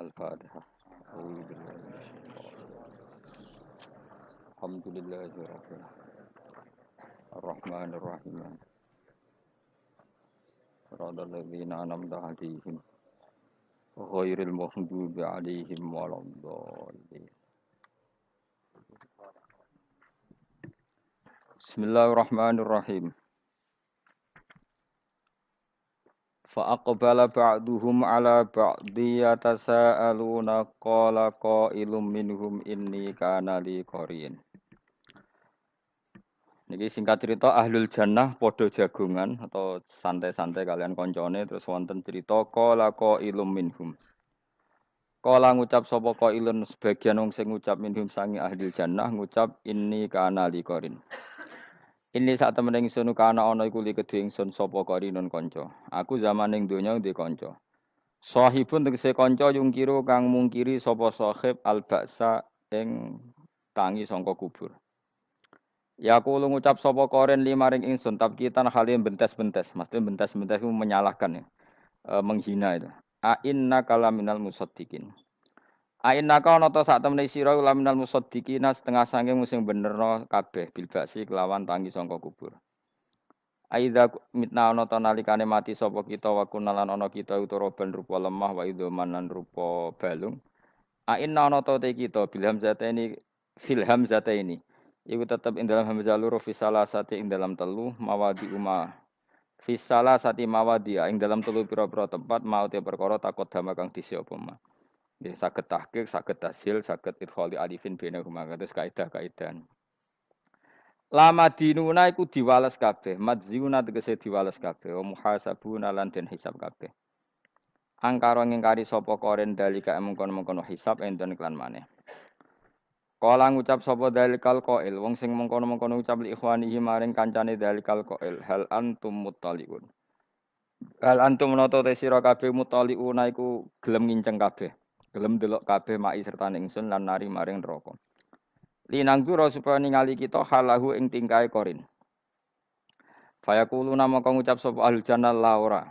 Al-Fatihah. Alhamdulillahirabbil Ar-Rahmanir Rahim. Radal ladzina an'amta 'alaihim ghairil maghdubi 'alaihim waladdallin. Bismillahirrahmanirrahim. Fa aqbala ba'duhum 'ala ba'di yatasaaluna qala qailum minhum inni kana li qarin. Niki singkat cerita ahlul jannah padha jagungan atau santai-santai kalian koncone terus wonten cerita qala qailum minhum. Kala ngucap sapa qailun sebagian wong sing ngucap minhum sangi ahlul jannah ngucap inni kana li qarin. Ini saat temen ingsun kana ana iku li kedhe ingsun sapa qarinun kanca. Aku zaman ning donya ndek kanca. Sahibun tegese kanca yungkiru kang mungkiri sapa sahib al-ba'sa ing tangi sangka kubur. Ya aku lu ngucap sapa koren limaring ingsun tabkitan halim bentes-bentes. Maksudnya bentes-bentes itu menyalahkan ya. Menghina itu. A inna kalaminal musaddiqin. A inna ka ana ta sak temene sira laminal musaddiqin setengah sange sing benerno kabeh bil ba'si kelawan tangi sangka kubur. Aidza mitna ana ta nalikane mati sapa kita wa kunalan ana kita utaraban rupa lemah wa idzaman lan rupa balung. A inna ana ta te kita bil hamzataini fil hamzataini. Iku tetep ing dalam hamzah loro fi salasati ing dalam telu mawadi umma. Fi salasati mawadi ing dalam telu pira-pira tempat mau te perkara takut dama kang disi apa ma. Nggih saged tahqiq, saged tasil, saged idkhali alifin bainahuma kados kaidah-kaidah. Lama dinuna iku diwales kabeh, madziuna tegese diwales kabeh, wa muhasabuna lan den hisab kabeh. Angkara ngingkari sapa koren dalika mengkon-mengkon hisab enten klan maneh. Kala ngucap sapa dalikal qail, wong sing mengkono-mengkono ucap li ikhwanihi maring kancane dalikal qail, hal antum muttaliun. Hal antum menata te sira kabeh muttaliuna iku gelem nginceng kabeh. Gelem delok kabeh maki serta ingsun lan nari maring neraka. Linang dura supaya ningali kita halahu ing tingkae korin. Fayaqulu nama kang ngucap sapa ahlul jannah la ora.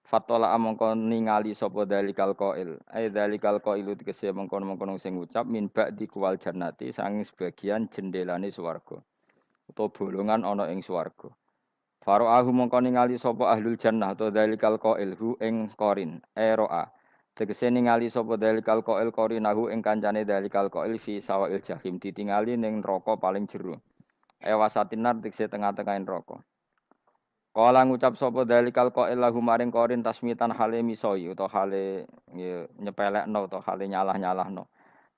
Fatola amangka ningali sapa dalikal qail. Ai dalikal qailu tegese mengkon-mengkon sing ngucap min ba'di kuwal jannati sanging sebagian jendelane swarga. Utawa bolongan ana ing swarga. Faro'ahu mangka ningali sapa ahlul jannah utawa dalikal qail hu ing qarin. Eroa. Tegese ningali sapa dalikal qail qarinahu ing kancane dalikal qail fi sawa'il jahim ditingali ning neraka paling jero. Ewasatinar tegese tengah-tengah neraka. Kala ngucap sapa dalikal qail lahu maring qarin tasmitan hale misoi utawa hale nyepelekno utawa hale nyalah-nyalahno.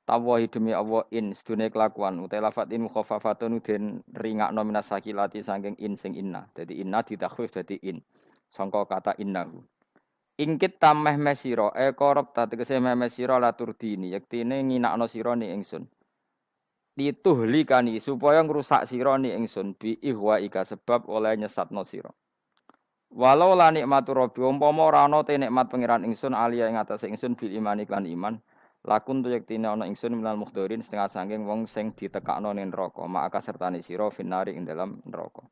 Tawahi demi Allah in sedune kelakuan utai lafat in mukhaffafatun den ringakno minas sakilati saking in sing inna. Dadi inna ditakhfif dadi in. Sangka kata innahu. Ingkit tameh mesira korop tegese mesira laturdini yektine nginakno sira ni ingsun. Dituhlikani supaya ngrusak sira ni ingsun bi ihwa ika sebab oleh nyesatno sira. Walau la nikmatu rabbi umpama ora ana te nikmat pangeran ingsun alia ing atase ingsun bil imani lan iman lakun tu yektine ana ingsun minal mukhdirin setengah saking wong sing ditekakno ning neraka maka sertane sira finari ing dalam neraka.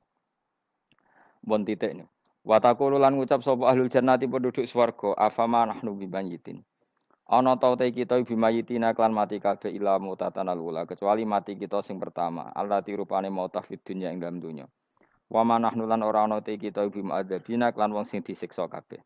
Bon titik ni. Wa taqulu lan ngucap sapa ahlul jannati penduduk swarga afama nahnu bimayitin. Ana ta te kita bimayitina klan mati kabeh ila mutatanal ula kecuali mati kita sing pertama allati rupane mautah fid dunya ing dalam dunya. Wa manahnu lan ora ana te kita bimadzabina klan wong sing disiksa kabeh.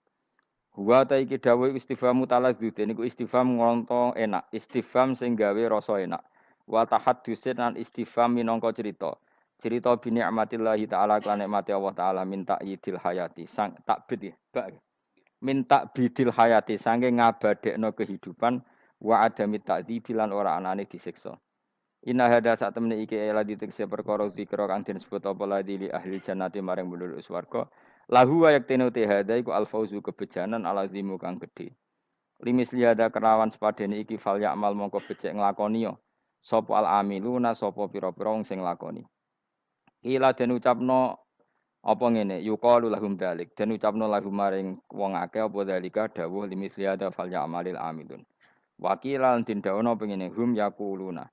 Wa ta iki dawuh istifham taladzud niku istifham ngonto enak, istifham sing gawe rasa enak. Wa tahaddusin lan istifham minangka cerita. Cerita bi ni'matillahi taala kan nikmati Allah taala minta yidil hayati sang takbid ya bak minta bidil hayati sange ngabadekno kehidupan wa adami ta'dzibi lan ora anane disiksa. Inna hada sak temene iki ela ditekse perkara dikira kang den sebut apa ladi li ahli jannati maring penduduk swarga. Lahu wa yaktinu te hada iku al-fauzu kebejanan alazimu kang gedhe. Limis liada kerawan sepadene iki fal ya'mal mongko becik nglakoni yo. Sapa al-amiluna sapa pira-pira wong sing nglakoni. Ila den ucapno apa ngene yuqalu lahum dalik den ucapno lahum maring wong akeh apa dalika dawuh limis liada fal ya'malil amilun. Wakilan den dawono pengene hum yaquluna.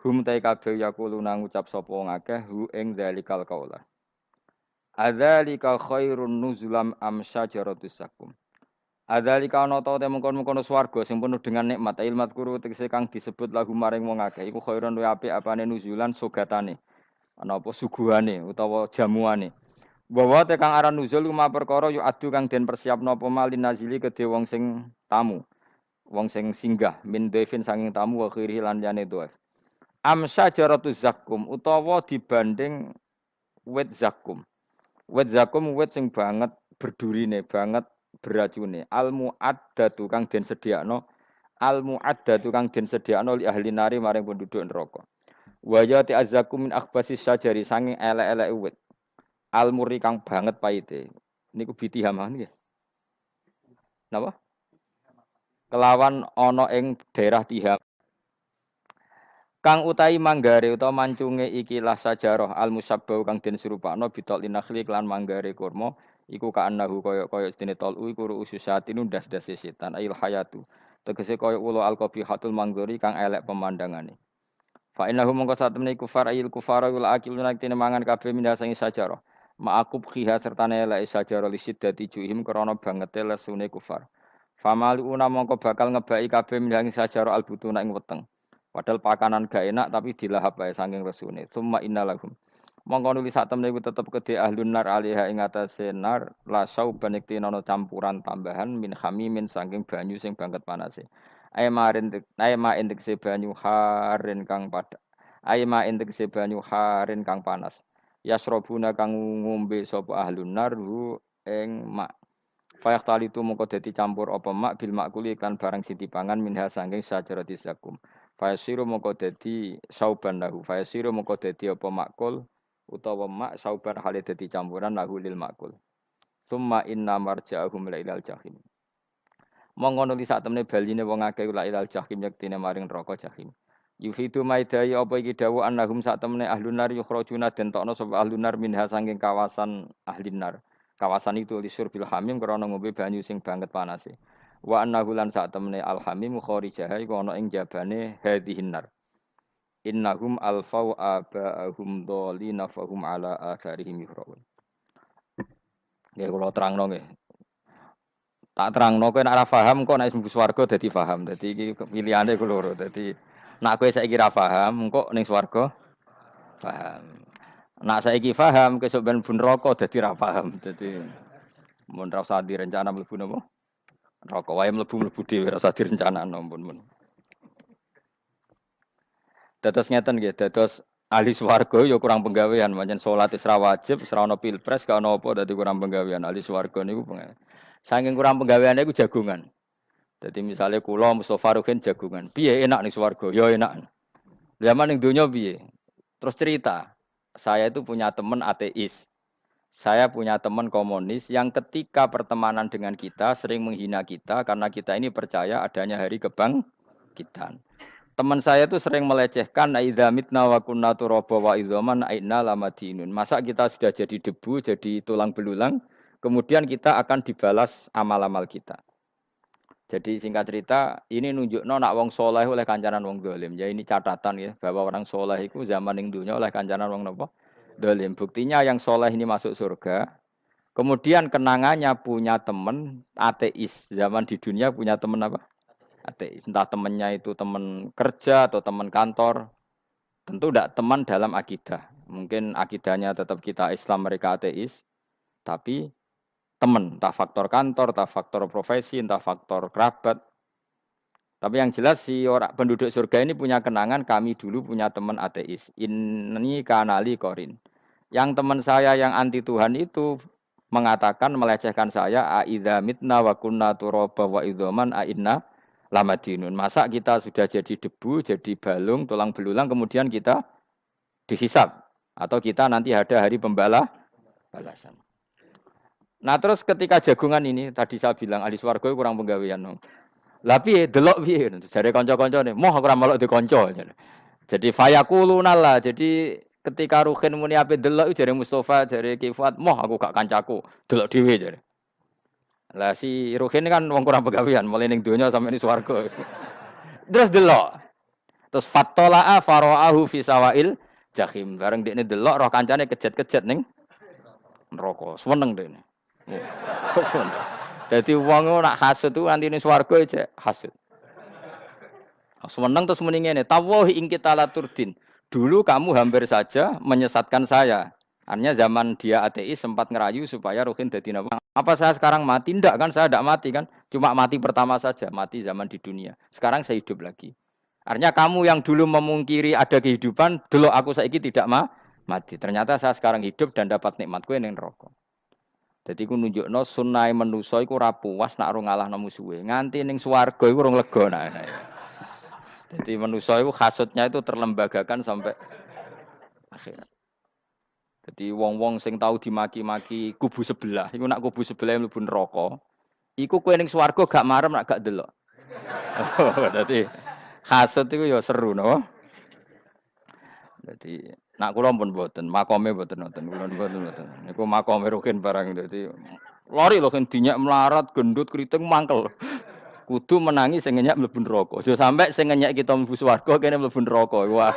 Hum ta kabeh yaquluna ngucap sapa wong akeh hu ing dalikal qaula. Adzalika khairun nuzulam am syajaratus sakum. Adzalika ana ta te mengkon-mengkon swarga sing penuh dengan nikmat ilmat kuru tegese kang disebut lagu maring wong akeh iku khairon luwih apik apane nuzulan sogatane ana apa suguhane utawa jamuane bahwa te kang aran nuzul luma perkara yu adu kang den persiapno apa malin nazili kedhe wong sing tamu wong sing singgah min devin sanging tamu wa khiri lan liyane doef amsa jaratu zakum utawa dibanding wit zakum. Wit zakum wit sing banget berdurine, banget beracune. Al muaddatu kang den sediakno, al muaddatu kang den sediakno li ahli nari maring penduduk neraka. Wa ya ti azzakum min akhbasi syajari sanging elek-elek wit. Al muri kang banget paite. Niku bitihamah nggih. Napa? Kelawan ana ing daerah Tiham. Kang utai manggare utawa mancunge ikilah sajarah al musabbau kang den serupakno bitol linakhli lan manggare kurma iku kaannahu kaya dene tolu iku ususatin ndas-ndas setan ail hayatu tegese kaya ulo al qabihatul manggori kang elek pemandangane fa innahu mongko satemene kufar ail kufara wal akiluna tene mangan kabeh mindasangi sajarah ma'akub khiha sertane elek sajarah lisiddati juhim krana bangete lesune kufar famaluna mongko bakal ngebaki kabeh mindasangi sajarah al butuna ing weteng. Padahal pakanan gak enak tapi dilahap wae saking resune. Summa innalahum. Mongko nuli sak temene iku tetep kedhe ahlun nar alaiha ing atase nar la sauban iktinono campuran tambahan min hamimin saking banyu sing banget panase. Aema entek se banyu harin kang padha. Aema entek se banyu harin kang panas. Yasrobuna kang ngombe sapa ahlun nar hu ing mak. Fayak tali tu mongko dadi campur apa mak bil makuli iklan barang sing dipangan minha saking sajarati zakum. Fayasiru mongko dadi sauban lahu. Fayasiru mongko dadi apa makul utawa mak sauban hale dadi campuran lahu lil makul. Summa inna marja'ahum la ilal jahim. Monggo nuli sak temene baline wong akeh la ilal jahim yektine maring neraka jahim. Yufidu maidai apa iki dawuh annahum sak temene ahlun nar yukhrajuna den tokno sapa ahlun nar minha saking kawasan ahlin nar. Kawasan itu lisur bil hamim krana ngombe banyu sing banget panase. Wa annahu lan sak temene al hamim kharijaha iku ana ing jabane hadhihin nar. Innahum alfau abaahum dhalina fahum ala atharihim yuhraun. Nggih kula terangno nggih. Tak terangno kowe nek ora paham kok nek mlebu swarga dadi paham. Dadi iki pilihane ku loro. Dadi nek kowe saiki ra paham engko ning swarga paham. Nek saiki paham kesuk ben mlebu neraka dadi ra paham. Dadi mun ra usah direncana mlebu napa? Neraka wae mlebu dhewe ra usah direncanakno ampun. Dados ngeten nggih, dados ahli swarga ya kurang penggawean, pancen salat wis ra wajib, wis ra ono pilpres, gak ono apa dadi kurang penggawean. Ahli swarga niku saking kurang penggaweane iku jagungan. Dadi misale kula Mustofa Ruhin jagungan. Piye enak ning swarga? Ya enak. Zaman ning donya piye? Terus cerita, saya itu punya teman ateis. Saya punya teman komunis yang ketika pertemanan dengan kita sering menghina kita karena kita ini percaya adanya hari kebangkitan. Teman saya itu sering melecehkan aidza mitna wa kunna turaba wa idzaman aina lamadinun. Masa kita sudah jadi debu, jadi tulang belulang, kemudian kita akan dibalas amal-amal kita. Jadi singkat cerita, ini nunjukno nak wong soleh oleh kancanan wong dolim. Ya ini catatan ya, bahwa orang soleh itu zaman ning dunya oleh kancanan wong napa? Dolim. Buktinya yang soleh ini masuk surga. Kemudian kenangannya punya teman ateis. Zaman di dunia punya teman apa? Ateis. Entah temannya itu teman kerja atau teman kantor. Tentu tidak teman dalam akidah. Mungkin akidahnya tetap kita Islam, mereka ateis. Tapi teman, entah faktor kantor, entah faktor profesi, entah faktor kerabat. Tapi yang jelas si orang penduduk surga ini punya kenangan, kami dulu punya teman ateis. Ini kanali korin. Yang teman saya yang anti Tuhan itu mengatakan, melecehkan saya, aidza mitna wa kunna turaba wa idzaman ainna lamadinun. Masa kita sudah jadi debu, jadi balung, tulang belulang, kemudian kita dihisab. Atau kita nanti ada hari balasan. Nah terus ketika jagungan ini, tadi saya bilang ahli swarga kurang penggawean. Lah piye delok piye jare kanca-kancane, moh aku ora melok di kanca. Jadi fayaquluna lah. Jadi ketika Ruhin muni ape delok jare Mustofa, jare Kifat, moh aku gak kancaku, delok dhewe jare. Lah si Ruhin kan wong kurang penggawean, mulai ning donya sampe ning swarga. Terus delok. Terus fattala'a fara'ahu fi sawail jahim. Bareng dekne delok roh kancane kejet-kejet ning neraka. Seneng dekne. Dadi wong nak hasud itu nanti ning swarga aja hasud. Seneng terus muni ngene, "Tawahi ing kita laturdin." Dulu kamu hampir saja menyesatkan saya. Artinya zaman dia ateis sempat ngerayu supaya Ruhin dadi napa? Apa saya sekarang mati? Ndak kan, saya ndak mati kan. Cuma mati pertama saja, mati zaman di dunia. Sekarang saya hidup lagi. Artinya kamu yang dulu memungkiri ada kehidupan, delok aku saiki tidak mati. Ternyata saya sekarang hidup dan dapat nikmatku ning neraka. Jadi ku nunjukno sunai manusa iku ora puas nak ora ngalahno musuhe. Nganti ning swarga iku urung lega nak. Jadi manusia itu hasutnya itu terlembagakan sampai akhirat. Jadi wong-wong sing tahu dimaki-maki kubu sebelah, iku nak kubu sebelah yang mlebu neraka, iku kowe ning swarga gak marem nak gak delok. Dadi hasut iku ya seru no. Dadi nak kula pun mboten, makome mboten nonton, kula mboten. Niku makome rukin barang dadi lari lho kan dinyak melarat, gendut, kriting mangkel. Kudu menangi sing ngenyek mlebu neraka. Aja sampe sing ngenyek kita mlebu swarga kene mlebu neraka. Wah,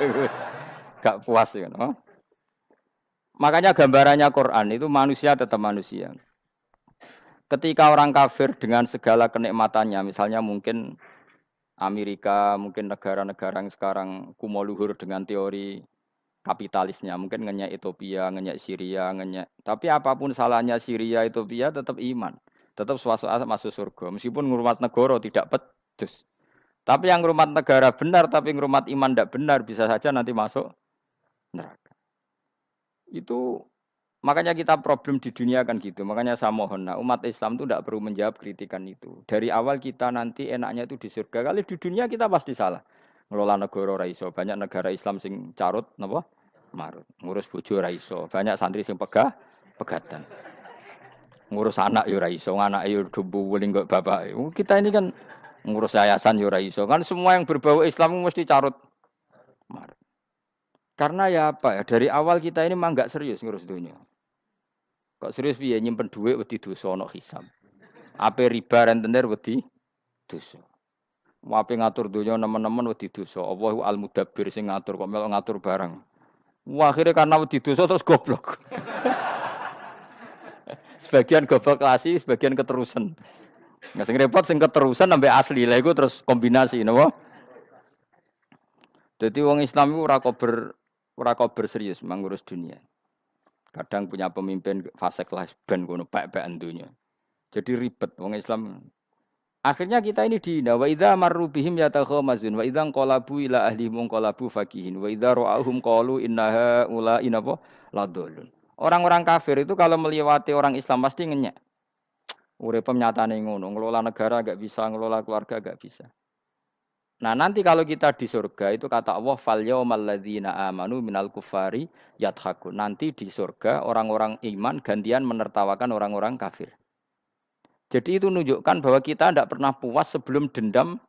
gak puas ya, no? Makanya gambarannya Quran itu manusia tetap manusia. Ketika orang kafir dengan segala kenikmatannya, misalnya mungkin Amerika, mungkin negara-negara yang sekarang kumo luhur dengan teori kapitalisnya, mungkin ngenyek Ethiopia, ngenyek Syria, ngenyek. Tapi apapun salahnya Syria, Ethiopia tetap iman. Tetap suasana masuk surga. Meskipun ngurmat negara tidak pedes. Tapi yang ngurmat negara benar, tapi ngurmat iman tidak benar, bisa saja nanti masuk neraka. Itu makanya kita problem di dunia kan gitu. Makanya saya mohon, nah, umat Islam itu tidak perlu menjawab kritikan itu. Dari awal kita nanti enaknya itu di surga. Kali di dunia kita pasti salah. Ngelola negara ora iso. Banyak negara Islam sing carut, napa? Marut. Ngurus bojo ora iso. Banyak santri sing pegatan. Ngurus anak ya ora iso, anak ya dumbu weling kok bapak. Kita ini kan ngurus yayasan ya ora iso. Kan semua yang berbau Islam mesti carut marut. Karena ya apa ya, dari awal kita ini mah enggak serius ngurus dunia. Kok serius piye nyimpen dhuwit wedi dosa ana hisab. Ape riba rentenir wedi dosa. Wape ngatur dunia nemen-nemen wedi dosa. Allahu al-mudabbir sing ngatur kok melok ngatur barang. Wah, akhirnya karena wedi dosa terus goblok. Sebagian goblok klasi, sebagian keterusan. Nggak sing repot sing keterusan sampai asli lah iku terus kombinasi napa? Jadi wong Islam itu ora kober serius mengurus dunia. Kadang punya pemimpin fasik lah ben kono pek-pekan dunia. Jadi ribet wong Islam. Akhirnya kita ini dihina wa idza marru bihim yatakhamazun wa idza qalabu ila ahlihim qalabu fakihin wa idza ra'ahum qalu innaha ula inapa ladallun. Orang-orang kafir itu kalau melewati orang Islam pasti ngenyek. Urip nyatane ngono, ngelola negara enggak bisa, ngelola keluarga enggak bisa. Nah, nanti kalau kita di surga itu kata Allah fal yaumal ladzina amanu minal kufari yadhakun. Nanti di surga orang-orang iman gantian menertawakan orang-orang kafir. Jadi itu menunjukkan bahwa kita tidak pernah puas sebelum dendam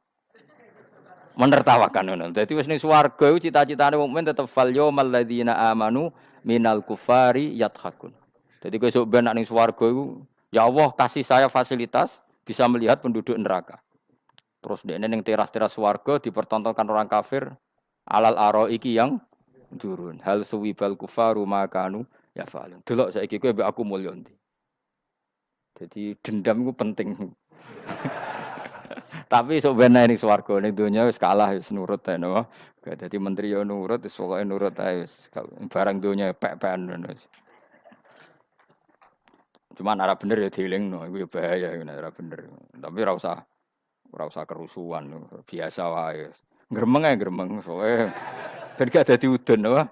menertawakan. Jadi wis ning swarga iku cita-citane mukmin tetep fal yaumal ladzina amanu minal kufari yadhakun. Jadi kowe sok ben ning swarga iku ya Allah kasih saya fasilitas bisa melihat penduduk neraka. Terus dia neng teras-teras warga dipertontonkan orang kafir alal iki yang turun. Hal suwibal kufaru makanu ya fa'alun. Delok saiki kowe mbek aku mulya ndi. Jadi dendam itu penting. Tapi sok ben ning swarga ning donya wis kalah wis nurut ae no. Dadi menteri yo nurut wis pokoke nurut ae wis barang donya pek-pekan ngono. Cuman arah bener ya dielingno iku ya bahaya ora bener. Tapi ora usah kerusuhan, biasa wae. Gremeng ae gremeng, soalnya ben gak dadi udun apa.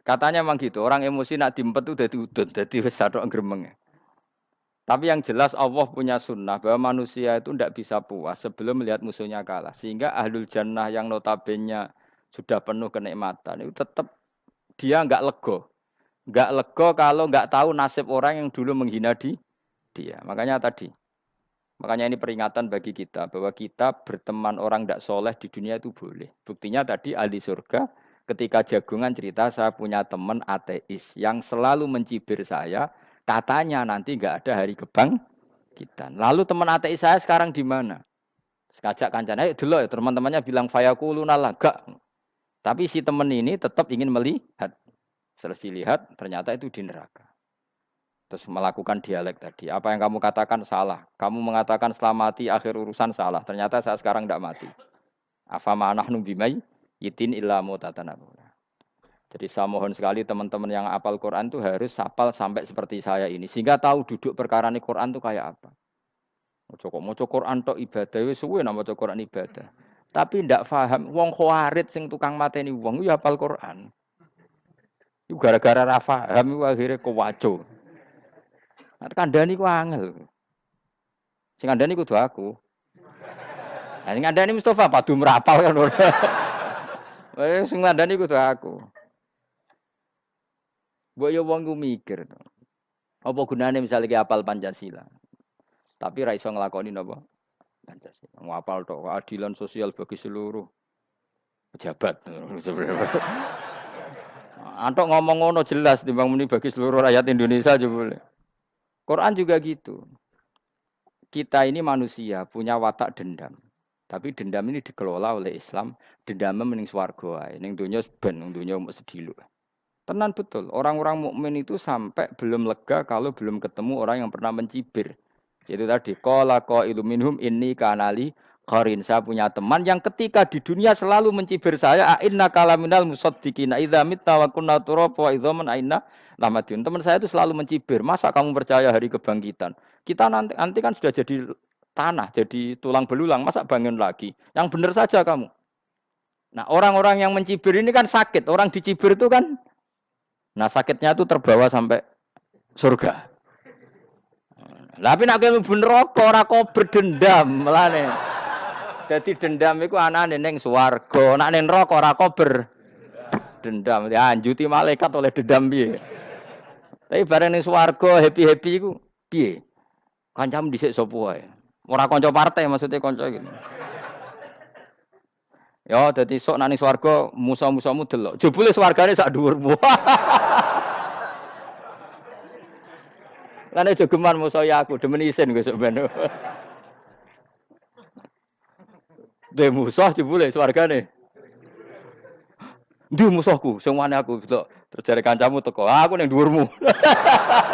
Katanya memang gitu, orang emosi nak diempet tuh dadi udun, dadi wis satok gremeng. Tapi yang jelas Allah punya sunnah bahwa manusia itu tidak bisa puas sebelum melihat musuhnya kalah. Sehingga ahlul jannah yang notabene sudah penuh kenikmatan itu tetap dia enggak lego. Enggak lego kalau enggak tahu nasib orang yang dulu menghina dia. Makanya ini peringatan bagi kita bahwa kita berteman orang tidak soleh di dunia itu boleh. Buktinya tadi ahli surga ketika jagungan cerita saya punya teman ateis yang selalu mencibir saya. Katanya nanti nggak ada hari kebangkitan. Lalu teman ateis saya sekarang di mana? Sekajak kancana, ayo dulu ya teman-temannya bilang fayakuluna laga. Tapi si teman ini tetap ingin melihat. Selesai lihat ternyata itu di neraka. Terus melakukan dialek tadi. Apa yang kamu katakan salah. Kamu mengatakan setelah mati akhir urusan salah. Ternyata saya sekarang tidak mati. Afama nahnu bimai yitin illa mutatan. Jadi saya mohon sekali teman-teman yang hafal Quran itu harus hafal sampai seperti saya ini. Sehingga tahu duduk perkara ini Quran itu kayak apa. Mau Quran tok ibadah wis suwe nama Quran ibadah. Tapi ndak paham wong khawarit sing tukang mateni wong ya hafal Quran. Iku gara-gara ra paham iku akhire kewaco. Nah, kandhani ku angel. Sing kandhani kudu aku. Nah, sing kandhani Mustofa padu merapal kan. Sing kandhani kudu aku. Mbok yo wong ku mikir to. Apa gunane misalnya ki hafal Pancasila. Tapi ra iso nglakoni napa? Pancasila. Ngapal tok keadilan sosial bagi seluruh pejabat. Antok ngomong ngono jelas timbang muni bagi seluruh rakyat Indonesia aja boleh. Quran juga gitu. Kita ini manusia punya watak dendam. Tapi dendam ini dikelola oleh Islam. Dendamnya mending swarga ae. Ning donya ben, ning donya mok sedhilu. Tenan betul. Orang-orang mukmin itu sampai belum lega kalau belum ketemu orang yang pernah mencibir. Itu tadi qala qailu minhum inni kanali qarin. Saya punya teman yang ketika di dunia selalu mencibir saya, inna kalaminal musaddiqina idza mitta wa kunna turaba wa idzaman aina lamadun. Teman saya itu selalu mencibir, masa kamu percaya hari kebangkitan? Kita nanti kan sudah jadi tanah, jadi tulang belulang, masa bangun lagi? Yang benar saja kamu. Nah, orang-orang yang mencibir ini kan sakit. Orang dicibir itu kan sakitnya itu terbawa sampai surga. Tapi nak kowe mlebu neraka ora kok berdendam melane. Dadi dendam iku anane ning swarga, nak ning neraka ora kok berdendam. Dianjuti malaikat oleh dendam piye. Tapi bareng ning swarga happy-happy iku piye? Kancamu dhisik sapa wae. Ora kanca partai maksudnya kanca gitu. Ya dadi sok nak ning swarga musa-musamu delok. Jebule swargane sak dhuwurmu. Lan aja geman musa ya aku demen isin kowe sok ben. Dhe musuh jebule swargane. Ndi musuhku sing wane aku delok. Terus jare kancamu teko, aku ning dhuwurmu.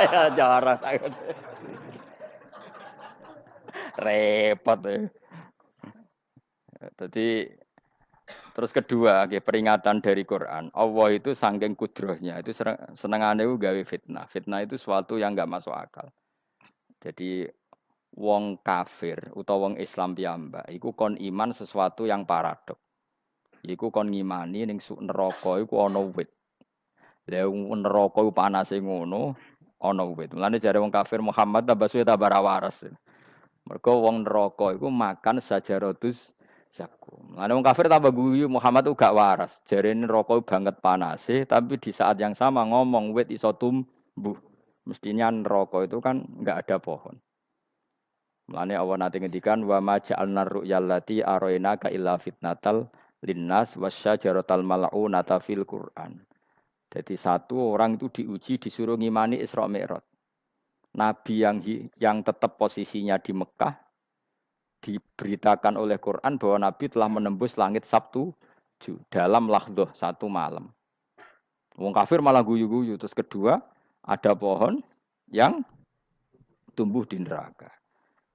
Ya jarah takon. Repot ya. Jadi terus kedua, peringatan dari Quran. Allah itu saking kudrohnya, itu senengane gawe fitnah. Fitnah itu sesuatu yang enggak masuk akal. Jadi wong kafir utawa wong Islam piyambak iku kon iman sesuatu yang paradok. Iku kon ngimani ning neraka iku ana wit. Lah neraka iku panase ngono, ana wit. Mulane jare wong kafir Muhammad tambah suwe tambah waras. Mergo wong neraka iku makan sajaratus zakum. Mulane wong kafir tambah guyu Muhammad itu gak waras. Jarene neraka banget panase, tapi di saat yang sama ngomong wit iso tumbuh. Mestinya neraka itu kan enggak ada pohon. Mulane Allah nate ngendikan wa ma ja'alna ru'yal lati arainaka illa fitnatal linnas wasyajaratal mal'unata fil Qur'an. Jadi satu orang itu diuji disuruh ngimani Isra Mi'raj. Nabi yang tetap posisinya di Mekah diberitakan oleh Quran bahwa Nabi telah menembus langit Sabtu dalam lahdoh satu malam. Wong kafir malah guyu-guyu. Terus kedua, ada pohon yang tumbuh di neraka.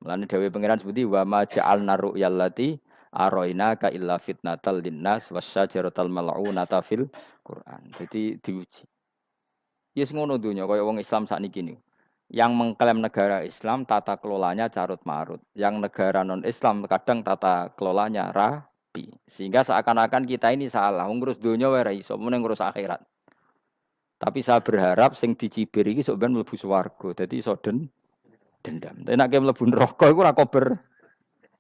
Mulane dawuh pangeran seperti wa ma ja'alna ru'yal lati arainaka illa fitnatal linnas wasyajaratal mal'unata fil Quran. Jadi diuji. Yes ngono dunya kaya wong Islam sakniki niku. Yang mengklaim negara Islam tata kelolanya carut marut. Yang negara non-Islam kadang tata kelolanya rapi. Sehingga seakan-akan kita ini salah. Ngurus dunia wae ra iso, mung ngurus akhirat. Tapi saya berharap sing dicibir iki sok ben mlebu swarga. Dadi iso dendam. Tapi nek mlebu neraka iku ora kober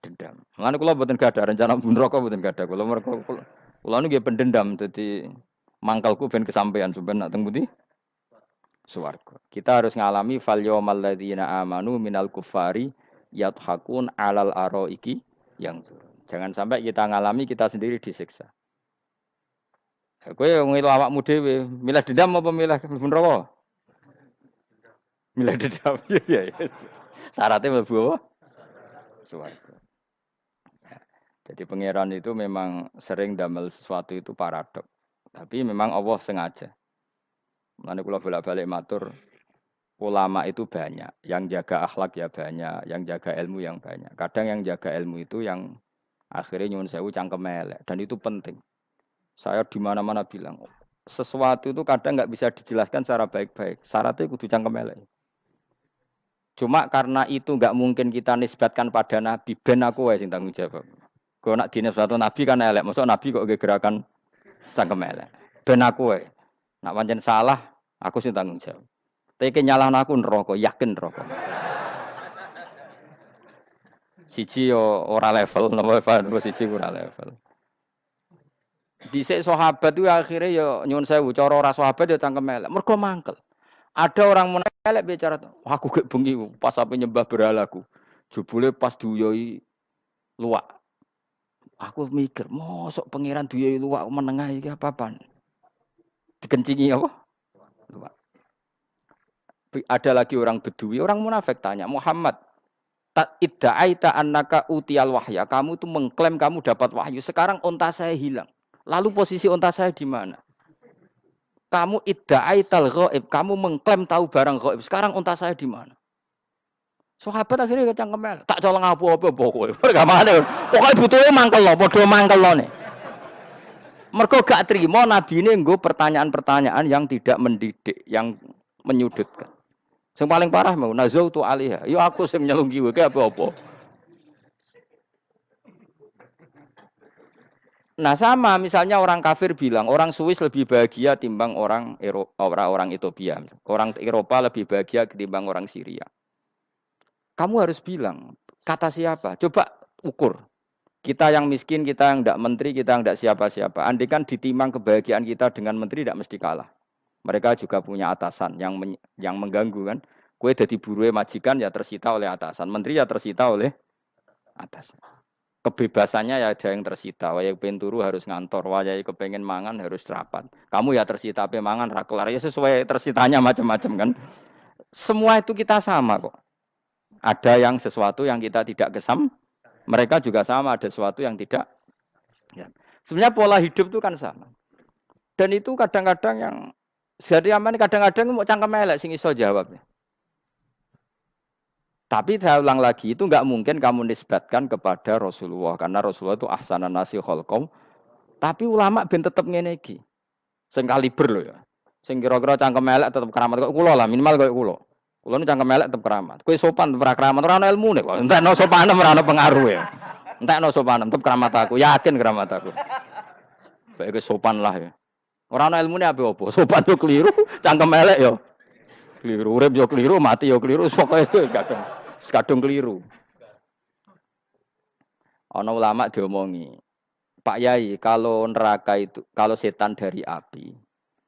dendam. Mulane kula mboten gadah rencana mlebu neraka mboten gadah. Kula niku nggih pendendam dadi mangkalku ben kesampaian sampeyan nak teng pundi? Swarga. Kita harus ngalami fal yaumal ladzina amanu minal kuffari yadhakun alal araiki yang jangan sampai kita ngalami kita sendiri disiksa. Kowe ngilu awakmu dhewe, milih dendam apa milih mlebu neraka? Milih dendam. Ya. Syaratnya mlebu apa? Swarga. Jadi pangeran itu memang sering damel sesuatu itu paradok. Tapi memang Allah sengaja. Mulane kula bolak-balik matur, ulama itu banyak, yang jaga akhlak ya banyak, yang jaga ilmu yang banyak. Kadang yang jaga ilmu itu yang akhirnya nyuwun sewu cangkem elek dan itu penting. Saya di mana-mana bilang sesuatu itu kadang nggak bisa dijelaskan secara baik-baik. Syaratnya kudu cangkem elek. Cuma karena itu nggak mungkin kita nisbatkan pada Nabi, ben aku wae sing tanggung jawab. Kalau nak dinisbatkan Nabi kan elek, maksud Nabi kok gerakan cangkem elek. Ben aku wae. Nak pancen salah, aku sing tanggung jawab. Tapi nyalahno aku neraka, yakin neraka. Siji yo ora level, napa siji ora level. Dhisik sahabat itu akhirnya yo nyuwun sewu cara ora sahabat yo cangkem elek. Mergo mangkel. Ada orang munafik bicara, aku gak bengi pas apa nyembah berhalaku. Jebule pas duyoi luwak. Aku mikir, mosok pangeran duyoi luwak menengah iki apa-apaan? Dikencingi apa? Luwak. Ada lagi orang Bedui, orang munafik tanya, Muhammad, idda'aita annaka utiyal wahya. Kamu tuh mengklaim kamu dapat wahyu. Sekarang unta saya hilang. Lalu posisi unta saya di mana? Kamu idda'aital ghaib, kamu mengklaim tahu barang ghaib. Sekarang unta saya di mana? Sahabat akhirnya kecangkem tak colong apa-apa pokoke. Pergamane. Pokoke butuhe mangkel lho, padha mangkel lho. Mergo gak trimo nabine nggo pertanyaan-pertanyaan yang tidak mendidik, yang menyudutkan. Yang paling parah mau nazautu alaiha. Yo aku sing nyelunggi wae apa-apa. Nah sama misalnya orang kafir bilang orang Swiss lebih bahagia timbang orang orang Ethiopia. Orang Eropa lebih bahagia ketimbang orang Syria. Kamu harus bilang kata siapa? Coba ukur. Kita yang miskin, kita yang tidak menteri, kita yang tidak siapa-siapa. Andai kan ditimang kebahagiaan kita dengan menteri tidak mesti kalah. Mereka juga punya atasan yang mengganggu kan. Kue jadi buruh majikan ya tersita oleh atasan. Menteri ya tersita oleh atasan. Kebebasannya ya ada yang tersita. Wayai pengen turu harus ngantor. Wayai kepengen mangan harus rapat. Kamu ya tersita pe mangan rakelar. Ya sesuai tersitanya macam-macam kan. Semua itu kita sama kok. Ada yang sesuatu yang kita tidak kesam. Mereka juga sama ada sesuatu yang tidak. Ya. Sebenarnya pola hidup itu kan sama. Dan itu kadang-kadang yang jadi aman kadang-kadang mau cangkem elek sing iso jawab. Tapi saya ulang lagi itu enggak mungkin kamu nisbatkan kepada Rasulullah karena Rasulullah itu ahsanan nasi khalqam. Tapi ulama ben tetep ngene iki. Sing kaliber lho ya. Sing kira-kira cangkem elek tetep keramat kok kula lah minimal kok kula. Kula nu cangkem elek tetep keramat. Kowe sopan tetep keramat ora ono ilmune kok. Entekno sopan ora ono pengaruh ya. Entekno sopan tetep keramat aku, yakin keramat aku. Baik kowe sopan lah ya. Ora ono ilmune apa-apa. Sopan yo keliru, cangkem elek yo keliru, urip yo keliru, mati yo keliru, pokoke itu kadung keliru. Ana ulama diomongi, Pak Yai, kalau neraka itu, kalau setan dari api,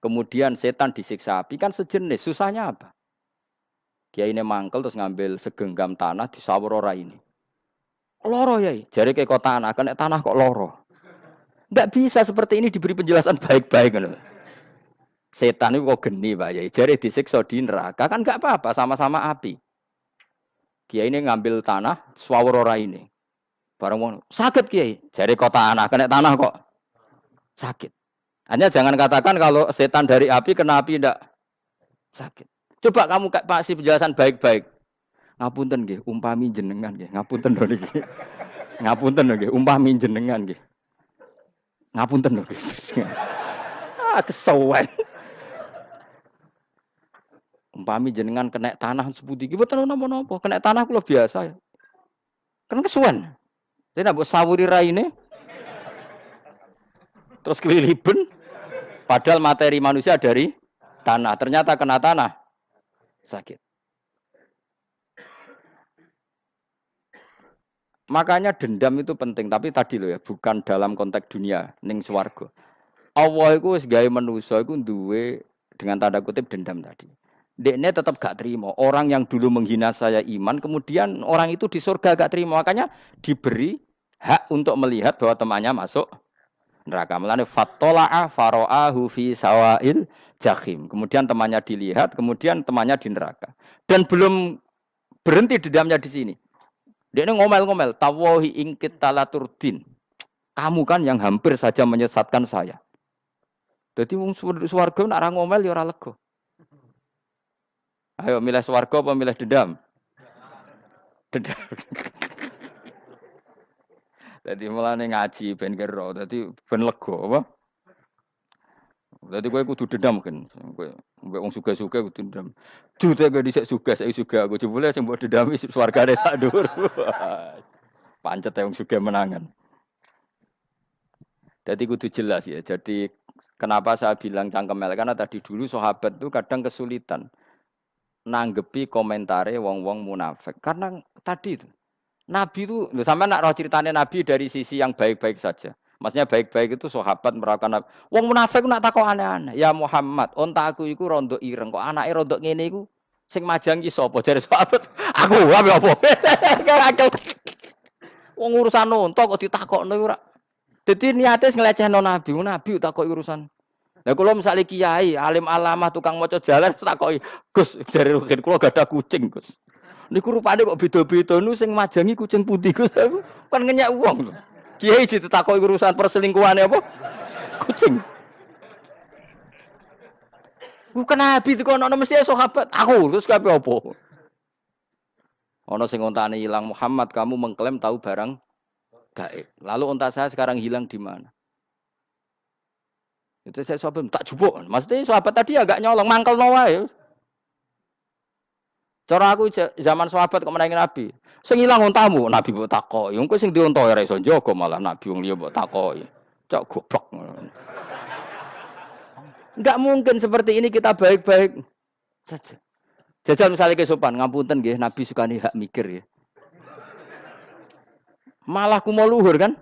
kemudian setan disiksa api kan sejenis, susahnya apa? Kiai ini mangkel terus ngambil segenggam tanah disawur ora ini. Loro Yai, jari kayak kok tanah, kena tanah kok loro. Enggak bisa seperti ini diberi penjelasan baik-baik kan. Setan itu kok geni Pak Yai, jari disiksa di neraka kan enggak apa-apa, sama-sama api. Kiai ini ngambil tanah, swawur ora ini. Barang mau sakit Kiai, jari kok tanah, kena tanah kok sakit. Hanya jangan katakan kalau setan dari api kena api tidak sakit. Coba kamu kasih penjelasan baik-baik. Ngapunten nggih, umpami jenengan nggih. Ngapunten lho niki. Ngapunten lho nggih, umpami jenengan nggih. Ngapunten lho. Kesuwen. Umpami jenengan kena tanah sepundi iki mboten napa-napa. Kena tanah kula biasa ya. Kan kesuwen. Dene mbok sawuri raine. Terus keliliben. Padahal materi manusia dari tanah. Ternyata kena tanah sakit. Makanya dendam itu penting, tapi tadi loh ya, bukan dalam konteks dunia ning swarga. Allah iku wis gawe manusa iku duwe dengan tanda kutip dendam tadi. Dekne tetap gak terima. Orang yang dulu menghina saya iman, kemudian orang itu di surga gak terima. Makanya diberi hak untuk melihat bahwa temannya masuk neraka. Melane fattola'a fara'ahu fi sawail jahim. Kemudian temannya dilihat, kemudian temannya di neraka. Dan belum berhenti dendamnya di sini. Dia ini ngomel-ngomel, tawahi ingkit talaturdin. Kamu kan yang hampir saja menyesatkan saya. Jadi wong swarga nak ra ngomel ya ora lega. Ayo milih swarga apa milih dendam? Dendam. Dadi mulane ngaji ben kira, dadi ben lega apa? Dadi kowe kudu dendam kan. Kowe mbek wong sugih-sugih kudu dendam. Jute gak dhisik sugih, saiki sugih aku jebule sing mbok dendami swargane sak dhuwur. Pancet wong sugih menangan. Jadi kudu jelas ya. Jadi kenapa saya bilang cangkem elek karena tadi dulu sahabat itu kadang kesulitan nanggepi komentare wong-wong munafik. Karena tadi itu Nabi itu, sama nak roh ceritanya Nabi dari sisi yang baik-baik saja. Maksudnya baik-baik itu sahabat merawakan Nabi. Wong munafik nak takok aneh-aneh. Ya Muhammad, onta aku iku rondo ireng kok anake rondo ngene iku sing majang ki sapa jare sahabat. Aku apa? Wong urusan onta kok ditakokno ora. Dadi niate nglecehno Nabi, Nabi takoki urusan. Lah kula misale kiai, alim alamah tukang maca jalan takoki, "Gus, jare rugen kula gadah kucing, Gus." Niku rupane kok beda-beda nu sing majangi kucing putih, Gus. Aku kan ngenyek wong. Kiai ditakoki urusan perselingkuhane apa? Kucing. Bukan Nabi dikono mesti sahabat. Aku terus kabeh apa? Ana sing ontane ilang, Muhammad kamu mengklaim tahu barang gaib. Lalu unta saya sekarang hilang di mana? Itu saya sahabat tak jupuk. Maksudnya sahabat tadi agak nyolong, mangkel wae. Cara aku zaman sahabat kok menangi Nabi. Sing ilang untamu, Nabi mbok takoki. Engko sing diunta ora iso njaga malah Nabi wong liya mbok takoki. Cok goblok. Enggak mungkin seperti ini kita baik-baik saja. Jajal misalnya kesopan, ngapunten nggih, Nabi sukani hak mikir ya. Malah ku mau luhur kan?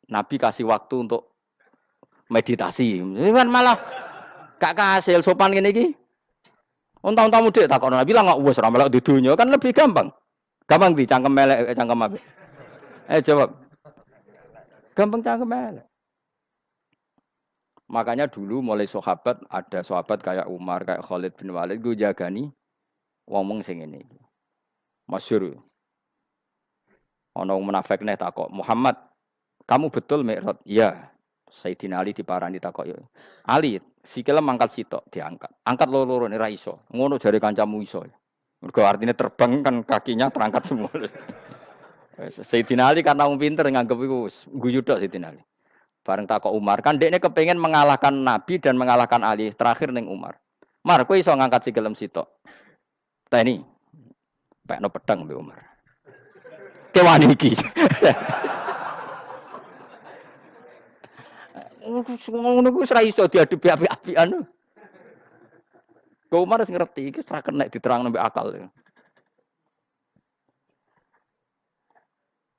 Nabi kasih waktu untuk meditasi. Kan malah gak kasil sopan ngene iki. Unta-unta mudik takon Nabi lah gak wis ora melok di dunya kan lebih gampang. Gampang di cangkem melek cangkem apik. Jawab. Gampang cangkem melek. Makanya dulu mulai sahabat ada sahabat kayak Umar, kayak Khalid bin Walid gue jagani wong sing ngene iki. Masyhur. Ana wong munafik neh takok, "Muhammad, kamu betul Mi'raj?" "Iya." Sayyidina Ali diparani takok ya. "Ali, sikile mangkat sitok diangkat. Angkat loro-loro ora iso. Ngono jare kancamu iso." Mergo artinya terbang kan kakinya terangkat semua. Sayyidina Ali karena wong pinter nganggep iku guyu tok Sayyidina Ali. Bareng takok Umar, kan dekne kepengen mengalahkan Nabi dan mengalahkan Ali. Terakhir ning Umar. "Mar, kowe iso ngangkat sikilem sitok." "Teni." Pekno pedang mbek Umar. Kewani iki. Ngono ku ora iso diadepi api-apian. Kok Umar wis ngerti iki ora kena diterangno mbek akal.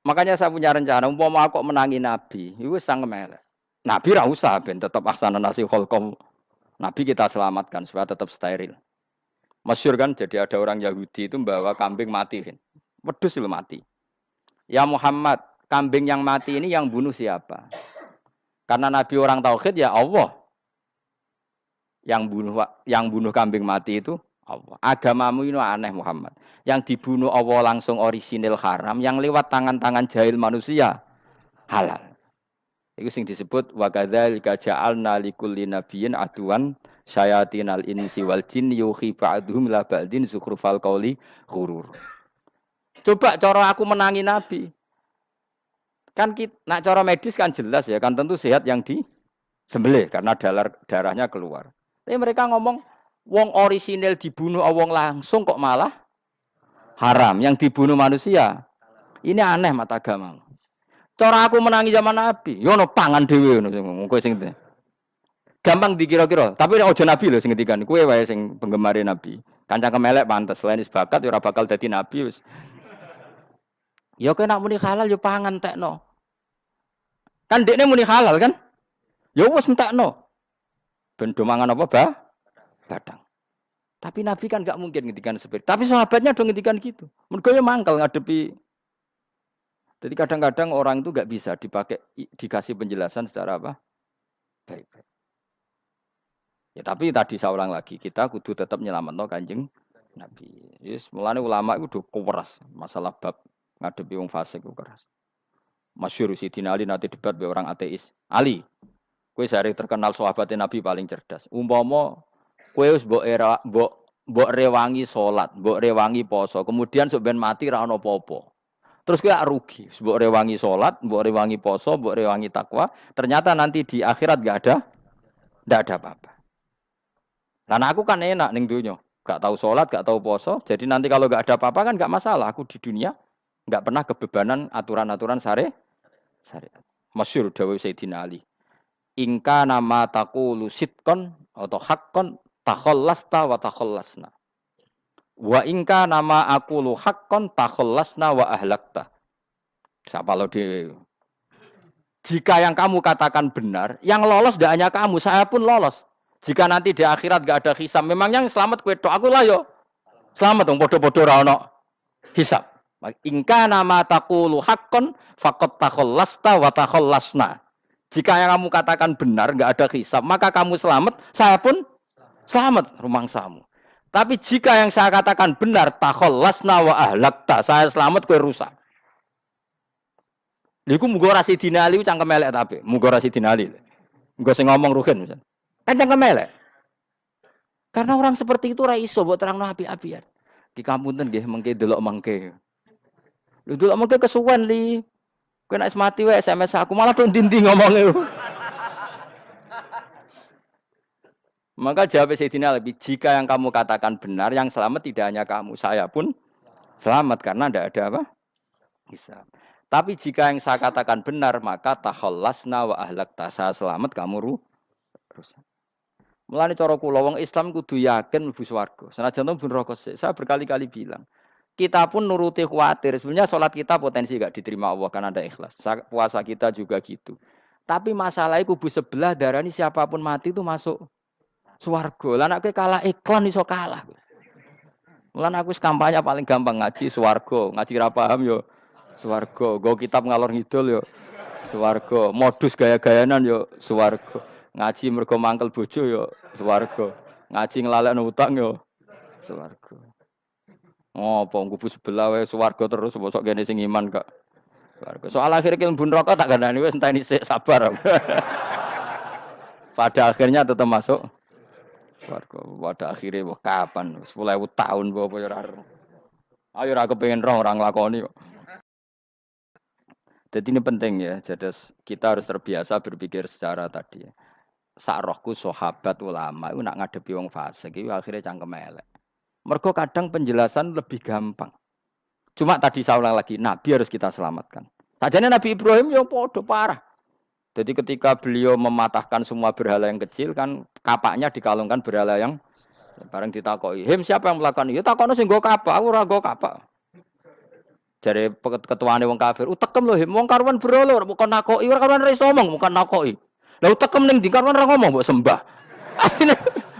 Makanya saya punya rencana, umpama aku menangi Nabi, itu sang melek. Nabi ra usah ben tetap ahsana nasi kholqom. Nabi kita selamatkan supaya tetap steril. Masyhur kan, jadi ada orang Yahudi itu membawa kambing mati kan. Wedhus itu mati. Ya Muhammad, kambing yang mati ini yang bunuh siapa? Karena Nabi orang tauhid ya Allah. Yang bunuh kambing mati itu Allah. Agamamu ini aneh Muhammad. Yang dibunuh Allah langsung orisinil haram, yang lewat tangan-tangan jahil manusia halal. Itu sing disebut wa kadzalika ja'alna likulli nabiyyin aduwan syayatinal insi wal jin yuhi ba'dhum la ba'din zukhrufal qauli ghurur. Coba cara aku menangi Nabi. Kan nak cara medis kan jelas ya, kan tentu sehat yang disembelih karena darahnya keluar. Tapi mereka ngomong wong orisinil dibunuh wong langsung kok malah haram yang dibunuh manusia. Ini aneh mata agama. Cara aku menangi zaman Nabi, yo ono pangan dhewe ngono kowe sing gampang dikira-kira. Tapi ojo Nabi lho sing ngendikan, kowe wae sing penggemar Nabi. Kancang kemelek pantes selain bakat yo ora bakal dadi nabi wis. Ya kowe nak muni halal yo pangan tekno. Kan dekne muni halal kan? Ya wis entekno. Ben do mangan apa, Badang. Tapi Nabi kan enggak mungkin ngendikan seperti. Tapi sahabatnya do ngendikan gitu. Mergo yo mangkel ngadepi. Jadi kadang-kadang orang itu enggak bisa dikasih penjelasan secara apa? Baik-baik. Ya tapi tadi saya ulang lagi, kita kudu tetap nyelametno Kanjeng Nabi. Yes, mulane ulama itu udah keras masalah bab ngadepi wong fasik itu keras. Masyhur Sidina Ali nanti debat be orang ateis. Ali, kowe sehari terkenal sahabatnya Nabi paling cerdas. Umpama kowe wis mbok mbok rewangi salat, mbok rewangi poso, kemudian sok ben mati ra ono apa-apa. Terus kowe rugi, mbok rewangi salat, mbok rewangi poso, mbok rewangi takwa, ternyata nanti di akhirat ndak ada apa-apa. Karena aku kan enak ning donya, gak tahu salat, gak tahu poso, jadi nanti kalau gak ada apa-apa kan gak masalah. Aku di dunia gak pernah kebebanan aturan-aturan syariat. Masyhur dawuh Sayyidina Ali. Ingka nama taqulu sidqan atau haqqan takhallasta wa takhallasna. Wa ingka nama aqulu haqqan takhallasna wa ahlakta. Siapa lo di jika yang kamu katakan benar, yang lolos tidak hanya kamu, saya pun lolos. Jika nanti di akhirat gak ada hisab, memangnya yang selamat kue tok, aku lah yo. Selamat dong, bodoh-bodoh ra ono hisab. Ingka nama taqulu haqqan faqad takhallasta wa takhallasna. Jika yang kamu katakan benar, gak ada hisab, maka kamu selamat, saya pun selamat rumangsamu. Tapi jika yang saya katakan benar, takhallasna wa ahlakta, saya selamat kue rusak. Iku muga ora Sidina Ali cangkem elek tapi. Muga ora Sidina Ali. Muga sing ngomong Ruhin misal. Kan cangkem elek. Karena orang seperti itu ora iso mbok terangno api-apian. Di kampunten nggih mengke delok mengke. Lho delok mengke kesuwen li. Kowe nek mati wae SMS aku malah do ndi-ndi ngomonge. Maka jawab Sayyidina Ali, jika yang kamu katakan benar, yang selamat tidak hanya kamu, saya pun selamat karena tidak ada apa? Hisab. Tapi jika yang saya katakan benar, maka takhallasna wa ahlakta, saya selamat, kamu rusak. Mulane cara kula wong Islam kudu yakin mlebu swarga. Senajan to neraka sik. Saya berkali-kali bilang, kita pun nuruti khawatir. Sebenarnya sholat kita potensi gak diterima Allah karena ada ikhlas. Puasa kita juga gitu. Tapi masalahnya kubu sebelah darani siapapun mati itu masuk swarga. Lah nek kalah iklan iso kalah. Mulane aku kampanye paling gampang ngaji swarga, ngaji ra paham yo swarga, go kitab ngalor ngidul yo swarga, modus gaya-gayanan yo swarga. Ngaji mergo mangkel bojo yo swarga. Ngaji nglalekno utang yo swarga. Apa kubu sebelah wae swarga terus bosok kene sing iman gak swarga. Soal akhir ki mlebu neraka tak gandani wis enteni sik sabar. Pada akhirnya tetap masuk swarga. Pada akhirnya kapan 10.000 tahun apa ya ora. Ayo ora kepengin roh ora nglakoni kok. Jadi ini penting ya. Jadi kita harus terbiasa berpikir secara tadi ya. Sak rohku sahabat ulama itu nak ngadepi wong fasik itu akhirnya cangkem elek. Mergo kadang penjelasan lebih gampang. Cuma tadi saya ulang lagi, Nabi harus kita selamatkan. Sajane Nabi Ibrahim ya podo parah. Jadi ketika beliau mematahkan semua berhala yang kecil kan kapaknya dikalungkan berhala yang bareng ditakoki. Him siapa yang melakukan itu? Takono sing nggo kapak, aku ora nggo kapak. Jare ketuane wong kafir, utekem lho him wong karuan berhala kok nakoki ora karuan iso ngomong, bukan nakoki. Lah utekem ning ndi karuan ora ngomong mbok sembah. Asline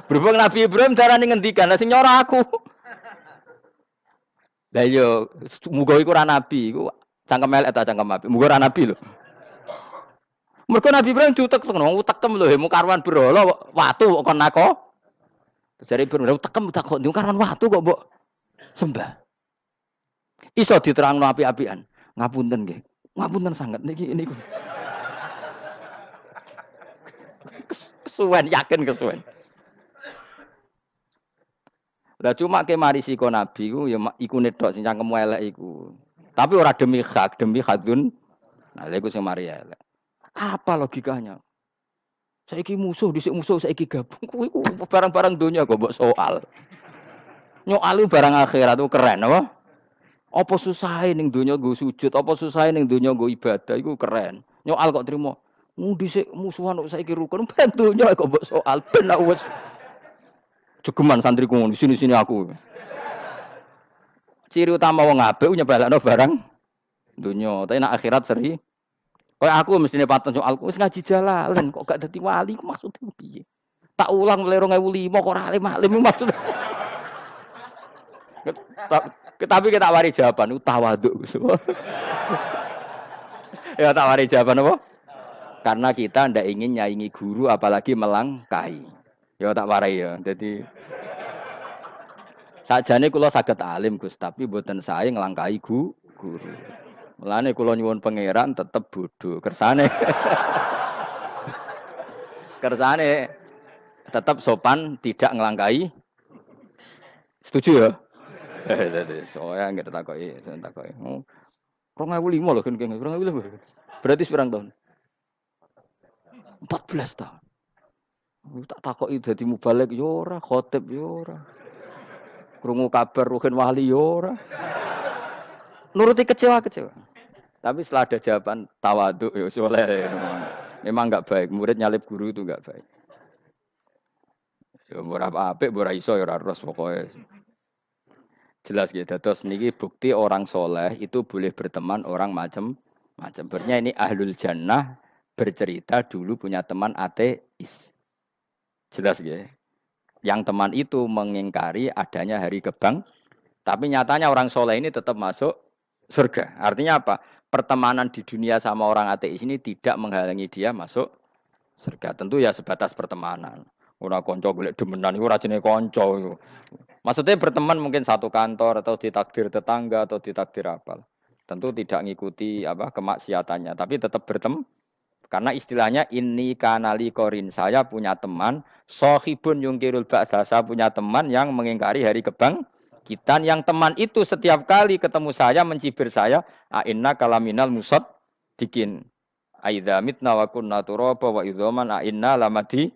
berhubung Nabi Ibrahim darane ngendikan, lah sing nyora aku. Lah yo muga iku ora nabi, iku cangkem elek ta cangkem api. Muga ora nabi lho. Mergo Nabi Ibrahim diutek-utek utekem lho him karuan berhala watu kok kon nako. Jare Ibrahim utekem tak kok karuan watu kok mbok sembah. Iso diterangno api-apian. Ngapunten nggih. Ngapunten sanget niki niku. Kesuwen yakin kesuwen. Lah cuma ke mari siko nabi ku ya iku netok sing cangkemmu elek iku. Tapi ora demi hak, demi hadun. Nah, lha iku sing mari elek. Apa logikanya? Saiki musuh dhisik musuh saiki gabung. Kuwi ku barang-barang donya kok mbok soal. Nyoal barang akhirat itu keren apa? Apa susahe ning donya nggo sujud, apa susahe ning donya nggo ibadah iku keren. Nyoal kok trimo. Dhisik musuhan kok saiki rukun ben donya kok mbok soal ben wis jegeman santriku ngono sini-sini aku. Ciri utama wong apik nyebalakno barang donya, tapi nek akhirat seri. Kayak aku mestine paten soalku wis ngaji jalalan kok gak dadi wali ku maksudku piye? Tak ulang mulai 2005 kok ora alim-alim maksud. Tapi kita wari jawaban tawaduk. Ya tak wari jawaban apa? Karena kita ndak ingin nyaingi guru apalagi melangkahi. Ya tak warai ya. Jadi sajane kula saged alim Gus, tapi mboten sae nglangkahi guru. Mulane kula nyuwun pangeran tetep bodho. Kersane tetep sopan, tidak nglangkahi Setuju ya? Dadi soalnya nggak takoki. 2005 lho kan 2005. Berarti seberang tahun? 14 tahun. Tak takoki dadi mubalek yo ora, khotib yo ora. Krungu kabar Ruhin Wali yo ora. Nuruti kecewa-kecewa. Tapi setelah ada jawaban tawaduk ya soleh. Memang enggak baik. Murid nyalip guru itu enggak baik. Ya ora apik, ora iso ya ora ros pokoke. Jelas gitu. Terus niki bukti orang soleh itu boleh berteman orang macam-macam. Berarti ini ahlul jannah bercerita dulu punya teman ateis. Jelas gitu. Yang teman itu mengingkari adanya hari kebang, tapi nyatanya orang soleh ini tetap masuk surga. Artinya apa? Pertemanan di dunia sama orang ateis ini tidak menghalangi dia masuk surga. Tentu ya sebatas pertemanan. Ora konco golek demenan iku ora jenenge konco. Maksudnya berteman mungkin satu kantor atau ditakdir tetangga atau ditakdir apa. Tentu tidak ngikuti apa kemaksiatannya, tapi tetap berteman. Karena istilahnya ini kanali korin, saya punya teman sohibun yungkirul ba'da, saya punya teman yang mengingkari hari kebangkitan, yang teman itu setiap kali ketemu saya mencibir saya, inna kalaminal musad dikin aidza mitna wa kunna turaba wa idzaman inna lamadi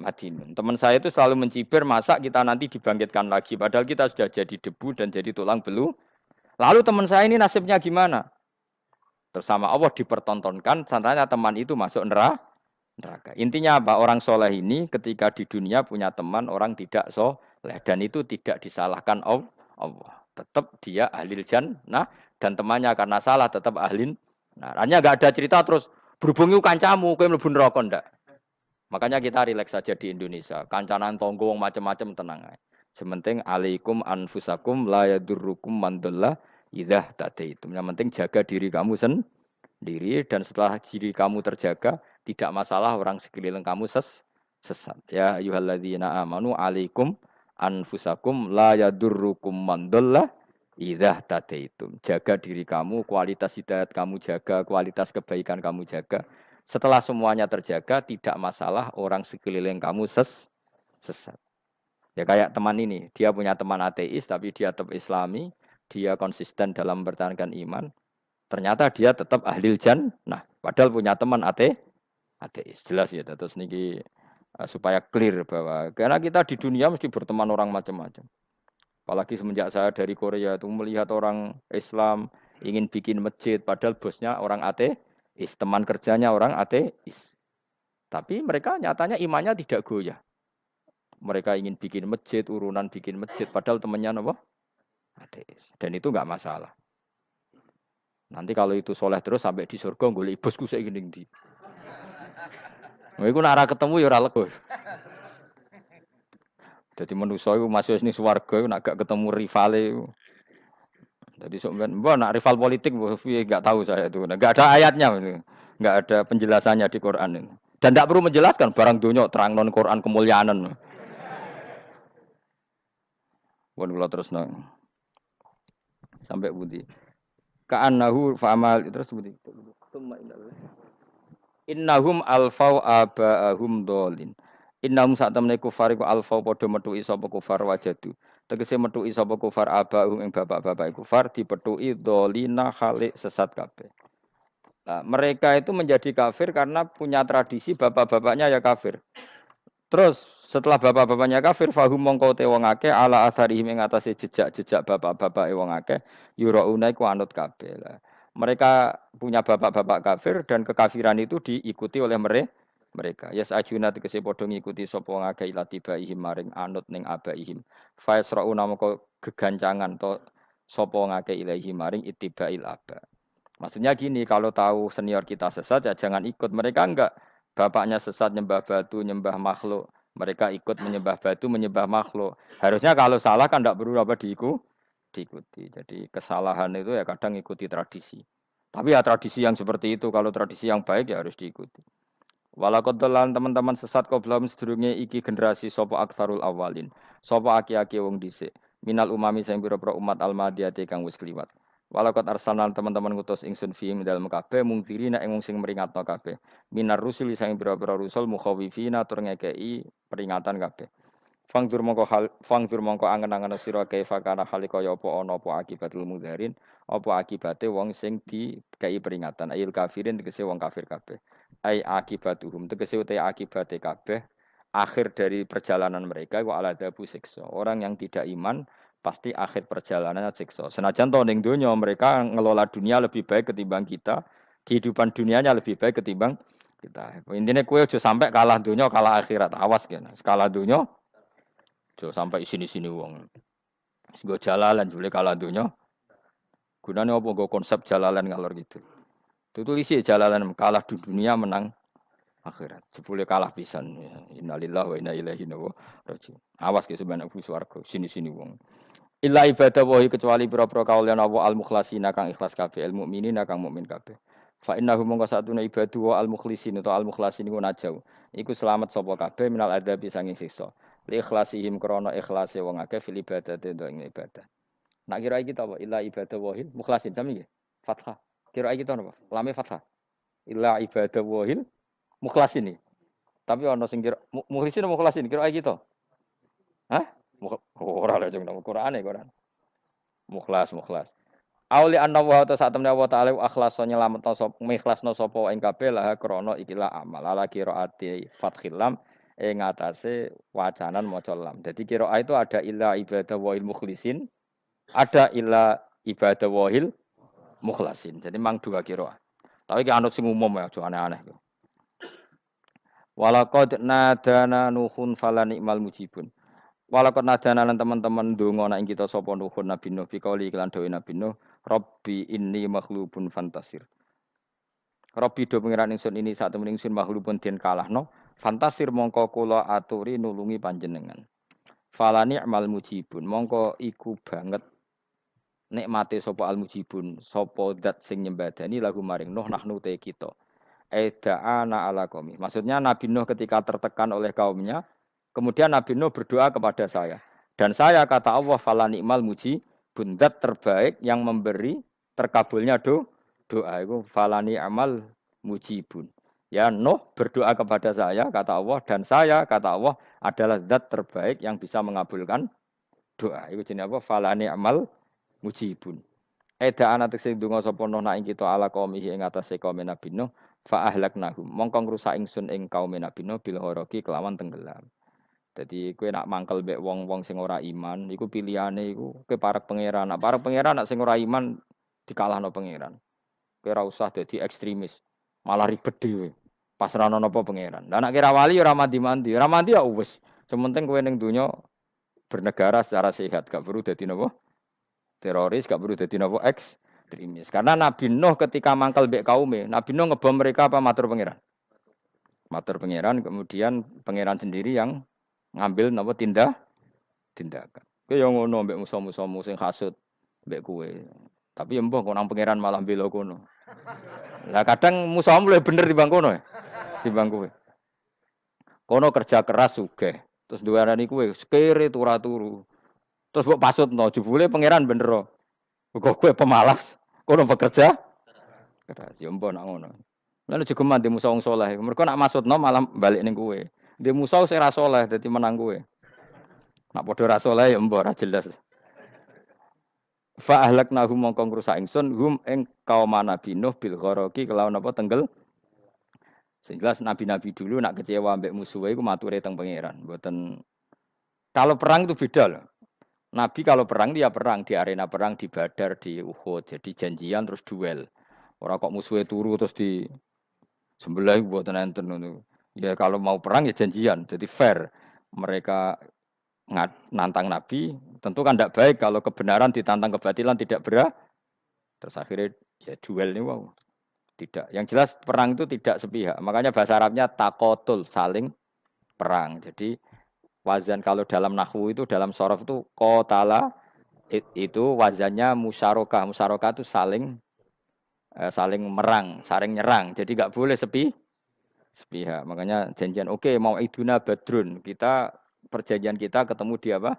madinun. Teman saya itu selalu mencibir masa kita nanti dibangkitkan lagi, padahal kita sudah jadi debu dan jadi tulang belulang. Lalu teman saya ini nasibnya gimana? Bersama Allah dipertontonkan, contohnya teman itu masuk neraka. Intinya apa? Orang soleh ini ketika di dunia punya teman orang tidak soleh. Dan itu tidak disalahkan Allah. Tetap dia ahlil jannah dan temannya karena salah tetap ahlin. Nah, hanya nggak ada cerita terus berhubung itu kancamu, kowe mlebu neraka ndak. Makanya kita rileks saja di Indonesia. Kancanan tonggong macam-macam tenang aja. Sementing alaikum anfusakum la yadurrukum man dhalla idza tadaitum. Yang penting jaga diri kamu sendiri dan setelah diri kamu terjaga, tidak masalah orang sekeliling kamu sesat. Ya ayyuhalladzina amanu alaikum anfusakum la yadurrukum man dhalla idza tadaitum. Jaga diri kamu, kualitas hidayat kamu jaga, kualitas kebaikan kamu jaga. Setelah semuanya terjaga, tidak masalah orang sekeliling kamu sesat. Ya kayak teman ini, dia punya teman ateis tapi dia tetap islami, dia konsisten dalam mempertahankan iman. Ternyata dia tetap ahlil jannah. Padahal punya teman ateis. Jelas ya, terus niki supaya clear bahwa karena kita di dunia mesti berteman orang macam-macam. Apalagi semenjak saya dari Korea itu melihat orang Islam ingin bikin masjid, padahal bosnya orang ateis, teman kerjanya orang ateis. Tapi mereka nyatanya imannya tidak goyah. Mereka ingin bikin masjid, urunan bikin masjid, padahal temannya apa? Ateis. Dan itu nggak masalah. Nanti kalau itu soleh terus sampai di surga, golek bosku saya gini di. Iku nara ketemu ya ora lega. Jadi manusia itu masih ini swarga, nak gak ketemu rivale. Jadi sebenarnya, nak rival politik, nggak tahu saya itu, nggak ada ayatnya, nggak ada penjelasannya di Quran ini. Dan tidak perlu menjelaskan barang dunia terang non Quran kemuliaan. Pun kalau terus nang sampai budi. Ka'annahu fa'amal terus budi. Innahum alfau aba'ahum dolin. Innahum saat temene kufar iku alfau padha metuki sapa kufar wajadu. Tegese metuki sapa kufar aba'ahum ing bapak-bapak kufar dipetuki dolina khalik sesat kabeh. Nah, mereka itu menjadi kafir karena punya tradisi bapak-bapaknya ya kafir. Terus setelah bapak-bapaknya kafir fahum mongko te wong akeh ala asarihim ing atase jejak-jejak bapak-bapak wong akeh yurauna iku anut kabeh. Mereka punya bapak-bapak kafir dan kekafiran itu diikuti oleh mereka. Yas ajuna tegese padha ngikuti sapa wong akeh latibaihim maring anut ning abaihim. Fa yasrauna mongko gegancangan to sapa wong akeh ilahi maring ittibail aba. Maksudnya gini, kalau tahu senior kita sesat ya jangan ikut. Mereka enggak. Bapaknya sesat nyembah batu, nyembah makhluk. Mereka ikut menyembah batu, menyembah makhluk. Harusnya kalau salah kan enggak perlu apa diikuti. Jadi kesalahan itu ya kadang ikuti tradisi. Tapi ya tradisi yang seperti itu, kalau tradisi yang baik ya harus diikuti. Walakotelan teman-teman sesat kau belum sedurunge iki generasi sopo akfarul awalin. Sopo aki-aki wong dhisik. Minal umami sing pira-pira umat almadiyati kang wis kliwat. Walakot arsalan teman-teman ngutus ingsun fiim dalem kabeh mungtirina ing sing meringatno kabeh. Minar rusul sing pira-pira rusul mukhawifina tur ngekeki peringatan kabeh. Fangdur mongko angen-angen sira kaifa kana hale kaya apa ana apa akibatul mudharin apa akibate wong sing dikai peringatan ayil kafirin tegese wong kafir kabeh ai akibatuhum tegese uta akibate kabeh akhir dari perjalanan mereka wa aladabu siksa orang yang tidak iman pasti akhir perjalanannya siksa senajan to ning donya mereka ngelola dunia lebih baik ketimbang kita kehidupan dunianya lebih baik ketimbang kita intinya kue aja sampai kalah dunia kalah akhirat awas kan kalah dunia jo sampai sini-sini wong. Nggo jalalan jule kalah donya. Gunane apa nggo konsep jalalan ngalor gitu. Itu isi jalalan kalah di dunia menang akhirat. Jebule kalah pisan. Ya. Innalillahi wa inna ilaihi raji'un. Awas ke sebenarnya bus warga sini-sini wong. Illa ibadah wahi kecuali pira-pira kaulian Allah al-mukhlasina kang ikhlas kabeh, al-mukminina kang mukmin kabeh. Fa innahu mongko satune ibadu wa al-mukhlasin utawa al-mukhlasin iku najau. Iku selamat sapa kabeh minal adzabi sanging siksa. Li ikhlasihim krana ikhlase wong akeh fil ibadati ing ibadah. Nak kira iki ta apa? Illa ibadah wahil mukhlasin sami nggih. Fathah. Kira iki ta napa? Lame fathah. Illa ibadah wahil mukhlasin iki. Tapi ana sing kira mukhlisin mukhlasin kira iki ta? Hah? Ora lha jeng nang Qur'ane Qur'an. Mukhlas mukhlas. Auli anna wa ta satamne wa ta'ala akhlasa nyelametno sapa mikhlasno sapa ing kabeh lah krana ikilah amal ala qiraati fathil lam ing atase wacanan maca lam. Dadi qiraah itu ada illa ibadah wahil mukhlisin, ada illa ibadah wahil mukhlasin. Jadi mang dua qiraah. Tapi ki anut sing umum ya, aja aneh-aneh. Walaqad nadana nuhun fala ni'mal mujibun. Walaqad nadana lan teman-teman ndonga nek kita sapa nuhun Nabi Nuh fi qauli iklan dawe Nabi Nuh, Rabbi inni makhlubun fantasir. Rabbi do pengiran ingsun ini sak temen ingsun makhlubun den kalahno, fantasir mongko kula aturi nulungi panjenengan. Fala ni'mal mujibun, mongko iku banget nikmate sapa al mujibun, sapa zat sing nyembadani lagu maring Nuh nahnu te kita. Da'ana ala qaumi. Maksudnya Nabi Nuh ketika tertekan oleh kaumnya, kemudian Nabi Nuh berdoa kepada saya. Dan saya kata Allah fala ni'mal mujibun, zat terbaik yang memberi terkabulnya doa itu fala ni'mal mujibun. Ya Nuh berdoa kepada saya kata Allah dan saya kata Allah adalah zat terbaik yang bisa mengabulkan doa. Itu jenenge apa? Fala ni'mal mujibun. Eda ana tekse donga sapa Nuh nak ing kita ala qaumihi ing atase kaum Nabi Nuh fa ahlaknahum mongko ngrusak ingsun ing kaum Nabi Nuh bil ghoroqi kelawan tenggelam. Dadi kowe nak mangkel mbek wong-wong sing ora iman iku pilihane iku kowe parek pangeran. Nak parek pangeran nak sing ora iman dikalahno pangeran. Kowe ora usah dadi ekstremis, malah ribet dhewe. Pas ora ono napa pangeran. Lah nak kira wali ora mandi-mandi, ora mandi ya wis. Sementing kowe ning donya bernegara secara sehat, gak perlu dadi napa? Teroris, gak perlu dadi napa ekstremis. Karena Nabi Nuh ketika mangkel mbek kaume, Nabi Nuh ngebom mereka apa matur pangeran? Matur pangeran, kemudian pangeran sendiri yang ngambil napa tindakan. Kowe yo ngono mbek musuh-musuhmu sing hasud mbek kowe. Tapi mbah kok nang pangeran malah bela kono. Lah kadang musuhmu luwih bener timbang kono ya. Timbang kowe. Kono kerja keras sugih. Terus duwarani kowe sekere turu. Terus mbok pasutno jebule pangeran bener. Kok kowe pemalas. Kono bekerja keras. Ya mbah nak ngono. Lan jogeman di musuh wong saleh. Mergo nak maksudno malah balik ning kowe. Di musuh sing ra saleh dadi menang kowe. Nak padha ra saleh ya mbah ra jelas. Fa ahlaknahum mongko ngrusak ingsun hum ing kaum Nabi Nuh bil ghoroqi kelawan apa tenggel. Sing jelas nabi-nabi dulu nak kecewa ambek musuhe iku mature teng pangeran. Mboten kalau perang itu beda loh. Nabi kalau perang dia perang di arena perang di Badar di Uhud. Jadi janjian terus duel. Ora kok musuhe turu terus di sebelah mboten enten ngono. Ya kalau mau perang ya janjian. Jadi fair. Mereka nantang Nabi, tentu kan tidak baik kalau kebenaran ditantang kebatilan tidak berat. Terus akhirnya ya duel ini wow. Tidak. Yang jelas perang itu tidak sepihak. Makanya bahasa Arabnya takotul, saling perang. Jadi wazan kalau dalam nahwu itu dalam sorof itu qatala itu wazannya musyarakah. Musyarakah itu saling merang, saling nyerang. Jadi nggak boleh sepihak. Makanya janjian oke mau iduna badrun. Kita perjanjian kita ketemu di apa?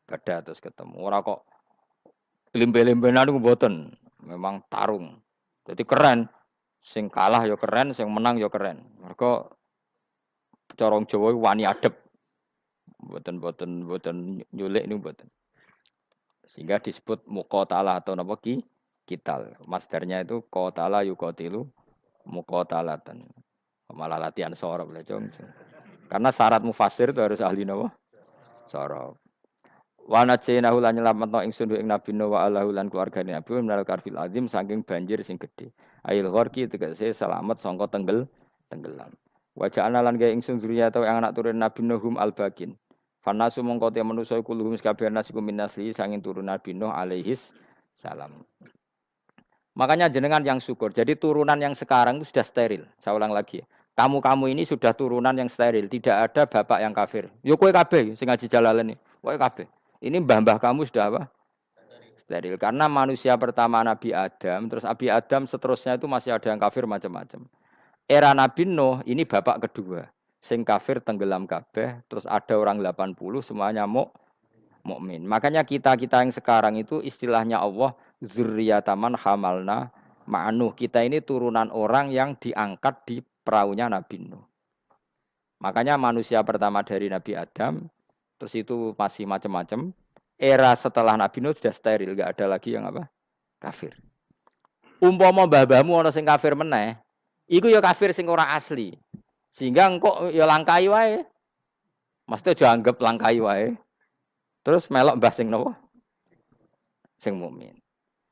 Badar terus ketemu. Ora kok limbe-limbenan niku mboten. Memang tarung. Jadi keren. Sing kalah ya keren, sing menang ya keren. Mergo cara Jawa wani adep. Mboten nyulik niku mboten. Sehingga disebut muqatalah atau napa kital. Masdarnya itu qatala yuqatilu muqatalatan. Malah latihan sorab lah, Jong. Karena syarat mufasir itu harus ahli napa? Sorab. Wa najaynahu lan nyelametno ingsun ing Nabi Nuh wa alahu lan keluargane Nabi minal karfil azim saking banjir sing gedhe. Ail gharqi tegese selamat sangka tenggelam. Wa ja'alna lan gawe ingsun zuriyata yang anak turun Nabi Nuhum al-bakin. Fanasu mongko te manusa iku luhum kabeh nasiku minasli sanging turun Nabi Nuh alaihis salam. Makanya jenengan yang syukur. Jadi turunan yang sekarang itu sudah steril. Saya ulang lagi. Kamu-kamu ini sudah turunan yang steril. Tidak ada bapak yang kafir. Yo kowe kabeh sing ngaji Jalalain iki. Kowe kabeh. Ini mbah-mbah kamu sudah apa? Steril. Karena manusia pertama Nabi Adam, terus Nabi Adam seterusnya itu masih ada yang kafir macam-macam. Era Nabi Nuh ini bapak kedua. Sing kafir tenggelam kabeh, terus ada orang 80 semuanya mukmin. Makanya kita-kita yang sekarang itu istilahnya Allah zurriyataman hamalna ma'nuh. Kita ini turunan orang yang diangkat di perahunya Nabi Nuh. Makanya manusia pertama dari Nabi Adam, terus itu masih macam-macam. Era setelah Nabi Nuh sudah steril, enggak ada lagi yang apa? Kafir. Umpama mbah-mbahmu ana sing kafir meneh, iku ya kafir sing ora asli. Sehingga engkau ya langkai wae. Maksudnya aja anggap langkai wae. Terus melok mbah sing napa? Sing mukmin.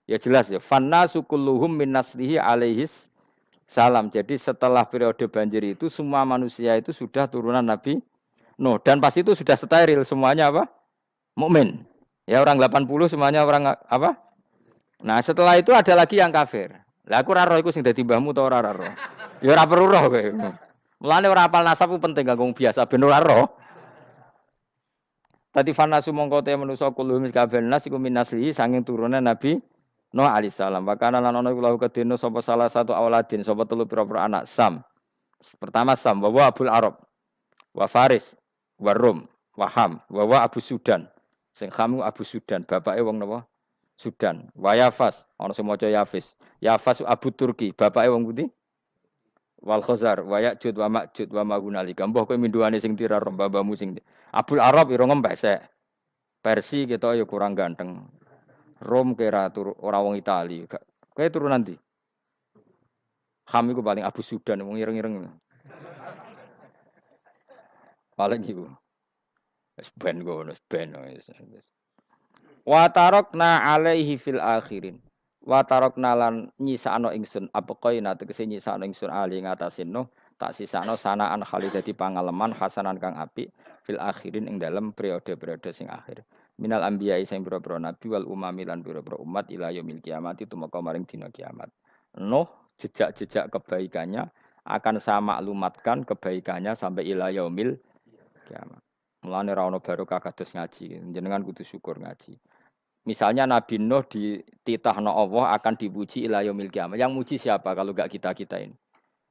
Ya jelas ya. Fanna sukulluhum min naslihi alaihis salam. Jadi setelah periode banjir itu semua manusia itu sudah turunan Nabi Nuh. Dan pas itu sudah steril semuanya apa? Mukmin. Ya orang 80 semuanya orang apa? Nah, setelah itu ada lagi yang kafir. Lah aku ora roh iku sing dadi mbahmu ta ora roh. Ya ora perlu roh kowe. Mulane ora hafal nasab ku penting kanggo biasa ben ora roh. Tadi fanasu mongko te manusa kulo kabeh nas iku minasli sanging turunan Nabi Nuh alaihissalam. Wakana lan ana iku lahu kedene sapa salah satu auladin sapa telu pira-pira anak Sam. Pertama Sam wa Abul Arab wa Faris wa Rum wa Ham wa Abu Sudan. Sing Ham Abu Sudan, bapake wong napa? Sudan. Wa Yafas, ana sing maca Yafis. Yafas Abu Turki, bapake wong pundi? Wal Khazar wa Ya'jud wa Ma'jud wa Mahunalika. Mbah kowe minduane sing tira mbah-mbahmu sing Abul Arab ira ngempesek. Persi kita ya kurang ganteng. Rom kira ora wong Itali. Kowe turunan ndi? Ham iku paling Abu Sudan wong ireng-ireng. Paling iku. Wis ben ngono, ben wis. Wa tarakna alaihi fil akhirin. Wa tarakna lan nyisakno ingsun apaqaina tegese nyisakno ingsun ali ngatasin no tak sisakno sanaan khali dadi pangaleman hasanan kang apik fil akhirin ing dalem periode-periode sing akhir. Minal anbiya sing pira-pira nabi wal umami lan pira-pira umat ila yaumil kiamat itu maka maring dina kiamat. Nuh jejak-jejak kebaikannya akan saya maklumatkan kebaikannya sampai ila yaumil kiamat. Mulane ra ono barokah kados ngaji, jenengan kudu syukur ngaji. Misalnya Nabi Nuh dititahno Allah akan dipuji ila yaumil kiamat. Yang muji siapa kalau enggak kita-kita ini?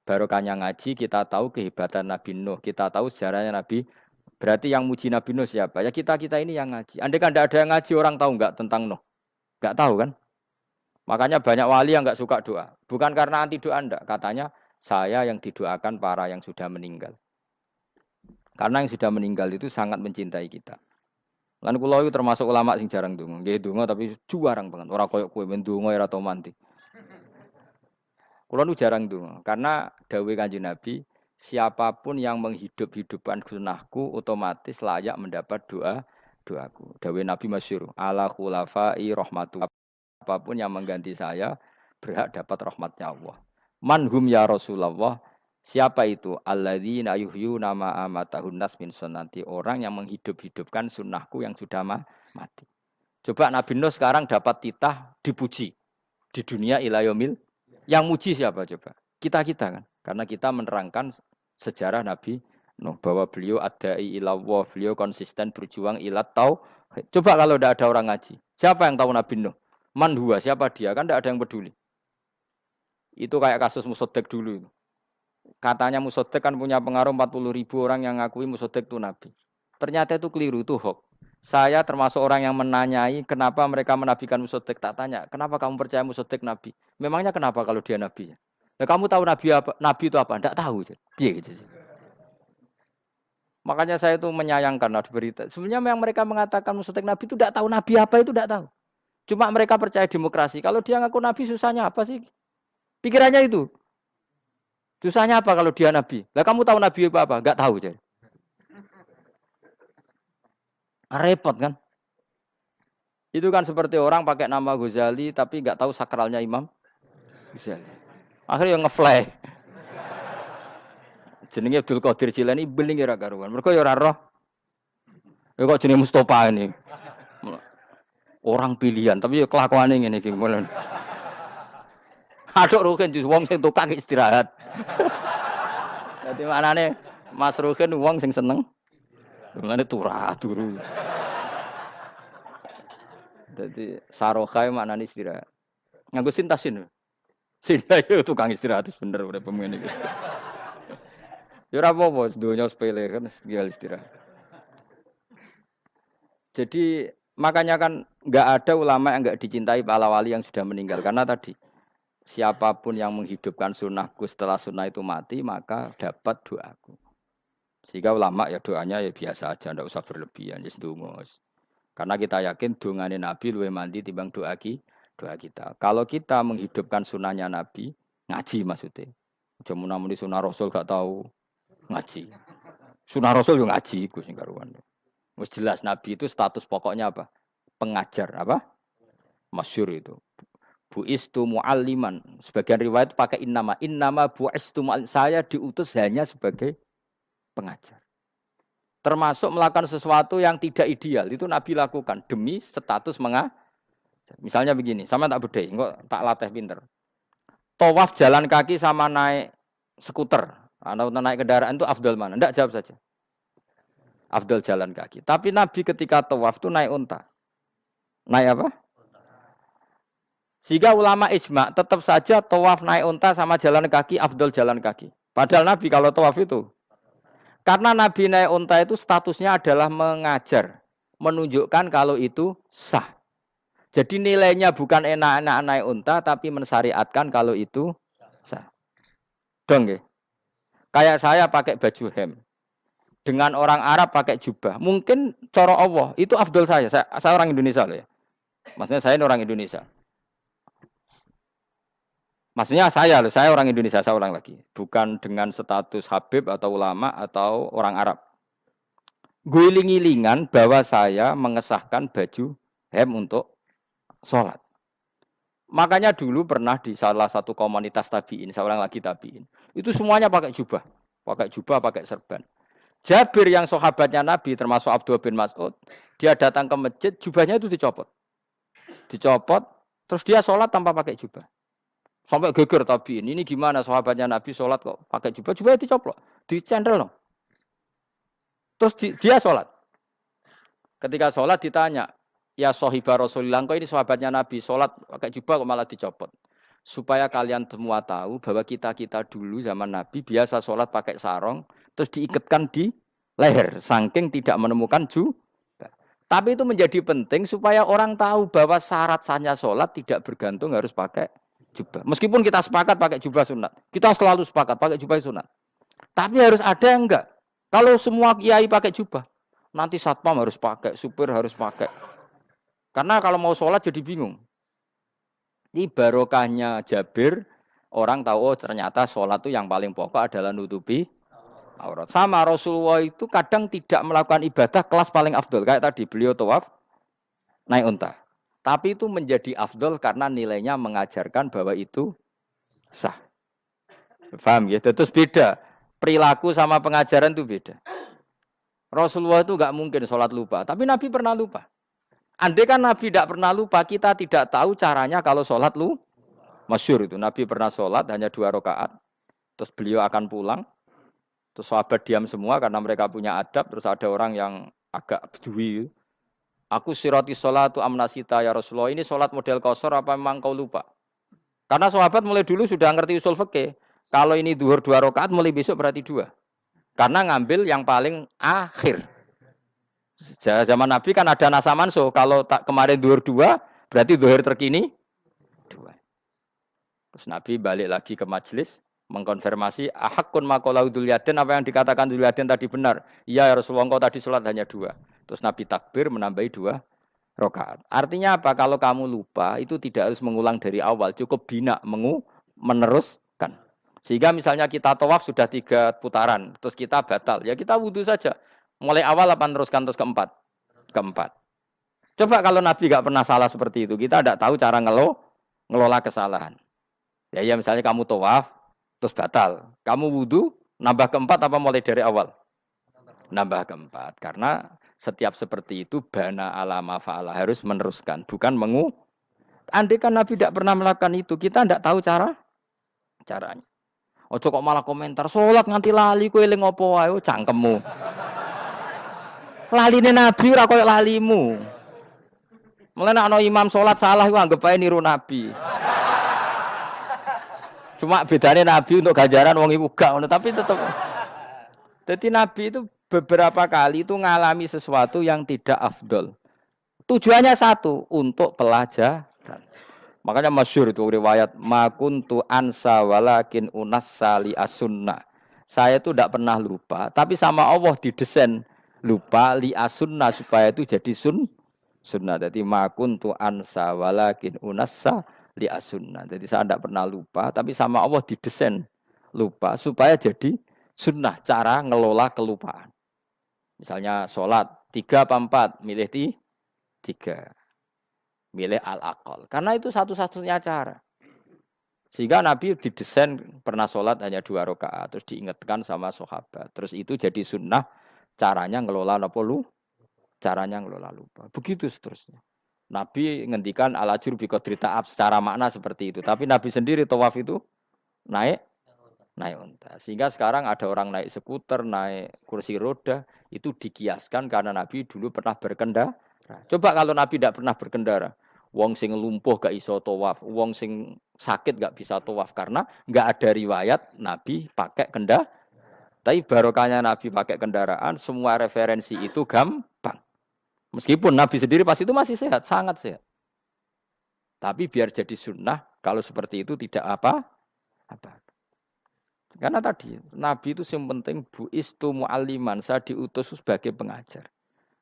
Barokahnya ngaji kita tahu kehebatan Nabi Nuh, kita tahu sejarahnya Nabi. Berarti yang muji Nabi Nuh siapa? Ya kita-kita ini yang ngaji. Andai kan tidak ada yang ngaji orang tahu enggak tentang Nuh? Enggak tahu kan? Makanya banyak wali yang enggak suka doa. Bukan karena anti doa enggak, katanya saya yang didoakan para yang sudah meninggal. Karena yang sudah meninggal itu sangat mencintai kita. Lan kula itu termasuk ulama sing jarang ndonga. Nggih ndonga tapi juarang banget. Ora koyo kowe men ndonga ora tau mandi. Kula nu jarang ndonga karena dawuh Kanjeng Nabi, siapapun yang menghidup-hidupkan sunnahku otomatis layak mendapat doaku. Dawuh Nabi masyhur, ala khulafai rahmatu. Apapun yang mengganti saya berhak dapat rahmatnya Allah. Manhum ya Rasulullah. Siapa itu? Alladzina yuhyuna ma amatahun nas min sunnati. Orang yang menghidup-hidupkan sunnahku yang sudah mati. Coba Nabi Nuh sekarang dapat titah dipuji di dunia ila yaumil. Yang muji siapa coba? Kita-kita kan. Karena kita menerangkan sejarah Nabi Nuh bahwa beliau adai ila Allah, beliau konsisten berjuang ila tauhid. Coba kalau tidak ada orang ngaji. Siapa yang tahu Nabi Nuh? Man huwa, siapa dia? Kan tidak ada yang peduli. Itu kayak kasus Musoddek dulu itu. Katanya Musoddek kan punya pengaruh 40.000 orang yang ngakui Musoddek itu Nabi. Ternyata itu keliru, itu hoax. Saya termasuk orang yang menanyai kenapa mereka menabikan Musoddek. Tak tanya, kenapa kamu percaya Musoddek Nabi? Memangnya kenapa kalau dia Nabi? Nah, kamu tahu Nabi apa? Nabi itu apa? Tidak tahu. Piye gitu sih. Makanya saya itu menyayangkan ada berita. Sebenarnya yang mereka mengatakan musuh Nabi itu tidak tahu Nabi apa itu tidak tahu. Cuma mereka percaya demokrasi. Kalau dia ngaku Nabi susahnya apa sih? Pikirannya itu. Susahnya apa kalau dia Nabi? Lah kamu tahu Nabi apa? Enggak tahu jadi. Repot kan? Itu kan seperti orang pakai nama Ghazali tapi enggak tahu sakralnya Imam Ghazali. Akhirnya ngefly. Jenenge Abdul Qadir Jilani beling ya karuan. Mergo ya ora roh. Ya kok jenenge Mustofa ini. Orang pilihan tapi ya kelakuane ngene iki. Aduk Ruhin jus wong sing tukang istirahat. Dadi manane Mas Ruhin wong sing seneng. Mane turu. Dadi sarokhai maknane istirahat. Nganggo sintasin. Sinta itu tukang istirahat bener udah pemain iki. Ya ora apa-apa, donya sepele kan tinggal istirahat. Jadi makanya kan enggak ada ulama yang enggak dicintai para wali yang sudah meninggal karena tadi siapapun yang menghidupkan sunnahku setelah sunnah itu mati maka dapat doaku. Sehingga ulama ya doanya ya biasa aja, enggak usah berlebihan, ya ndonga. Karena kita yakin dongane Nabi luwih mandi timbang doa kita. Kalau kita menghidupkan sunnahnya Nabi, ngaji maksudnya. Aja muni sunnah Rasul gak tahu ngaji. Sunnah Rasul yo ngaji iku sing karuan. Wis jelas Nabi itu status pokoknya apa? Pengajar, apa? Masyhur itu. Buistu mualliman. Sebagian riwayat pakai innama buistu saya diutus hanya sebagai pengajar. Termasuk melakukan sesuatu yang tidak ideal itu Nabi lakukan demi status mengajar. Misalnya begini, sama tak bedai, kok tak latih pinter. Tawaf jalan kaki sama naik skuter atau naik kendaraan itu afdal mana? Enggak, jawab saja. Afdal jalan kaki. Tapi Nabi ketika tawaf itu naik unta. Naik apa? Sehingga ulama ijma tetap saja tawaf naik unta sama jalan kaki afdal jalan kaki. Padahal Nabi kalau tawaf itu karena Nabi naik unta itu statusnya adalah mengajar, menunjukkan kalau itu sah. Jadi nilainya bukan enak-enak naik unta, tapi mensyariatkan kalau itu sah. Dong ya. Kayak saya pakai baju hem. Dengan orang Arab pakai jubah. Mungkin cara Allah, itu afdol saya. Saya orang Indonesia loh ya. Maksudnya saya orang Indonesia. Maksudnya saya orang Indonesia, saya ulang lagi. Bukan dengan status Habib atau ulama atau orang Arab. Guling-gilingan bahwa saya mengesahkan baju hem untuk sholat. Makanya dulu pernah di salah satu komunitas tabiin, saya ulang lagi tabiin, itu semuanya pakai jubah, pakai serban. Jabir yang sahabatnya Nabi, termasuk Abdullah bin Mas'ud, dia datang ke masjid, jubahnya itu dicopot, terus dia sholat tanpa pakai jubah. Sampai geger tabiin, ini gimana sahabatnya Nabi sholat kok pakai jubah, jubahnya dicopot, dicendel loh. Terus dia sholat. Ketika sholat ditanya, ya sahibah Rasulullah, kok ini sahabatnya Nabi sholat pakai jubah kok malah dicopot. Supaya kalian semua tahu bahwa kita dulu zaman Nabi biasa sholat pakai sarong, terus diikatkan di leher, saking tidak menemukan jubah. Tapi itu menjadi penting supaya orang tahu bahwa syarat sahnya sholat tidak bergantung harus pakai jubah. Meskipun kita sepakat pakai jubah sunat, kita selalu sepakat pakai jubah sunat. Tapi harus ada yang enggak. Kalau semua kiai pakai jubah, nanti satpam harus pakai, supir harus pakai. Karena kalau mau sholat jadi bingung. Ini barokahnya Jabir, orang tahu oh ternyata sholat itu yang paling pokok adalah nutupi aurat. Sama Rasulullah itu kadang tidak melakukan ibadah kelas paling afdol. Kayak tadi beliau tawaf naik unta. Tapi itu menjadi afdol karena nilainya mengajarkan bahwa itu sah. Paham ya? Terus beda. Perilaku sama pengajaran itu beda. Rasulullah itu enggak mungkin sholat lupa. Tapi Nabi pernah lupa. Andai kan Nabi tidak pernah lupa, kita tidak tahu caranya kalau sholat lu. Masyhur itu, Nabi pernah sholat hanya 2 rakaat. Terus beliau akan pulang. Terus sahabat diam semua karena mereka punya adab. Terus ada orang yang agak bedui. Aku sirati sholatu amnasita ya Rasulullah. Ini sholat model qashar apa memang kau lupa? Karena sahabat mulai dulu sudah ngerti usul fikih. Kalau ini duhur 2 rakaat, mulai besok berarti 2. Karena ngambil yang paling akhir. Zaman Nabi kan ada nasa mansuh. Kalau kemarin duhur 2, berarti duhur terkini 2. Terus Nabi balik lagi ke majelis. Mengkonfirmasi ahakun maqalahu Dzulyaden, apa yang dikatakan Dzulyaden tadi benar. Iya ya Rasulullah, engkau tadi sholat hanya 2. Terus Nabi takbir menambahi 2 rakaat. Artinya apa? Kalau kamu lupa itu tidak harus mengulang dari awal, cukup bina meneruskan. Sehingga misalnya kita tawaf sudah 3 putaran, terus kita batal, ya kita wudhu saja. Mulai awal apa teruskan terus keempat? Keempat. Coba kalau Nabi nggak pernah salah seperti itu, kita tidak tahu cara ngelola kesalahan. Ya misalnya kamu tawaf, terus batal. Kamu wudhu, nambah keempat apa mulai dari awal? Nambah keempat. Karena setiap seperti itu, bana alama fa'ala. Harus meneruskan. Bukan andai kan Nabi tidak pernah melakukan itu, kita tidak tahu caranya. Ojo kok malah komentar, sholat nganti lali, kowe eling opo wae, cangkemmu. Laline Nabi ora koyo lalimu. Mulane ana imam sholat salah iku anggap ae niru Nabi. Cuma bedanya Nabi untuk ganjaran wong iku gak ngono, tapi tetap. Jadi Nabi itu beberapa kali itu ngalami sesuatu yang tidak afdol. Tujuannya satu, untuk pelajaran. Makanya masyhur itu riwayat makuntu ansa walakin unassa li as-sunnah. Saya itu tidak pernah lupa, tapi sama Allah didesain lupa li as-sunnah supaya itu jadi sunnah. Jadi makuntu ansa walakin unassa li as-sunnah. Jadi saya tidak pernah lupa, tapi sama Allah didesain lupa supaya jadi sunnah cara ngelola kelupaan. Misalnya sholat 3 apa 4, milih 3. Milih al-aqal. Karena itu satu-satunya cara. Sehingga Nabi didesain pernah sholat hanya 2 rakaat, terus diingatkan sama sahabat. Terus itu jadi sunnah caranya ngelola caranya ngelola lupa. Begitu seterusnya. Nabi ngendikan al-ajur bi qadri ta'ab, secara makna seperti itu. Tapi Nabi sendiri tawaf itu naik unta. Sehingga sekarang ada orang naik skuter, naik kursi roda, itu dikiaskan karena Nabi dulu pernah berkendara. Coba kalau Nabi tidak pernah berkendara, wong sing lumpuh gak iso tawaf, wong sing sakit gak bisa tawaf karena gak ada riwayat Nabi pakai kendaraan. Tapi barokahnya Nabi pakai kendaraan, semua referensi itu gampang. Meskipun Nabi sendiri pas itu masih sehat, sangat sehat. Tapi biar jadi sunnah, kalau seperti itu tidak apa. Karena tadi Nabi itu yang penting buistu mu'alliman, saya diutus sebagai pengajar.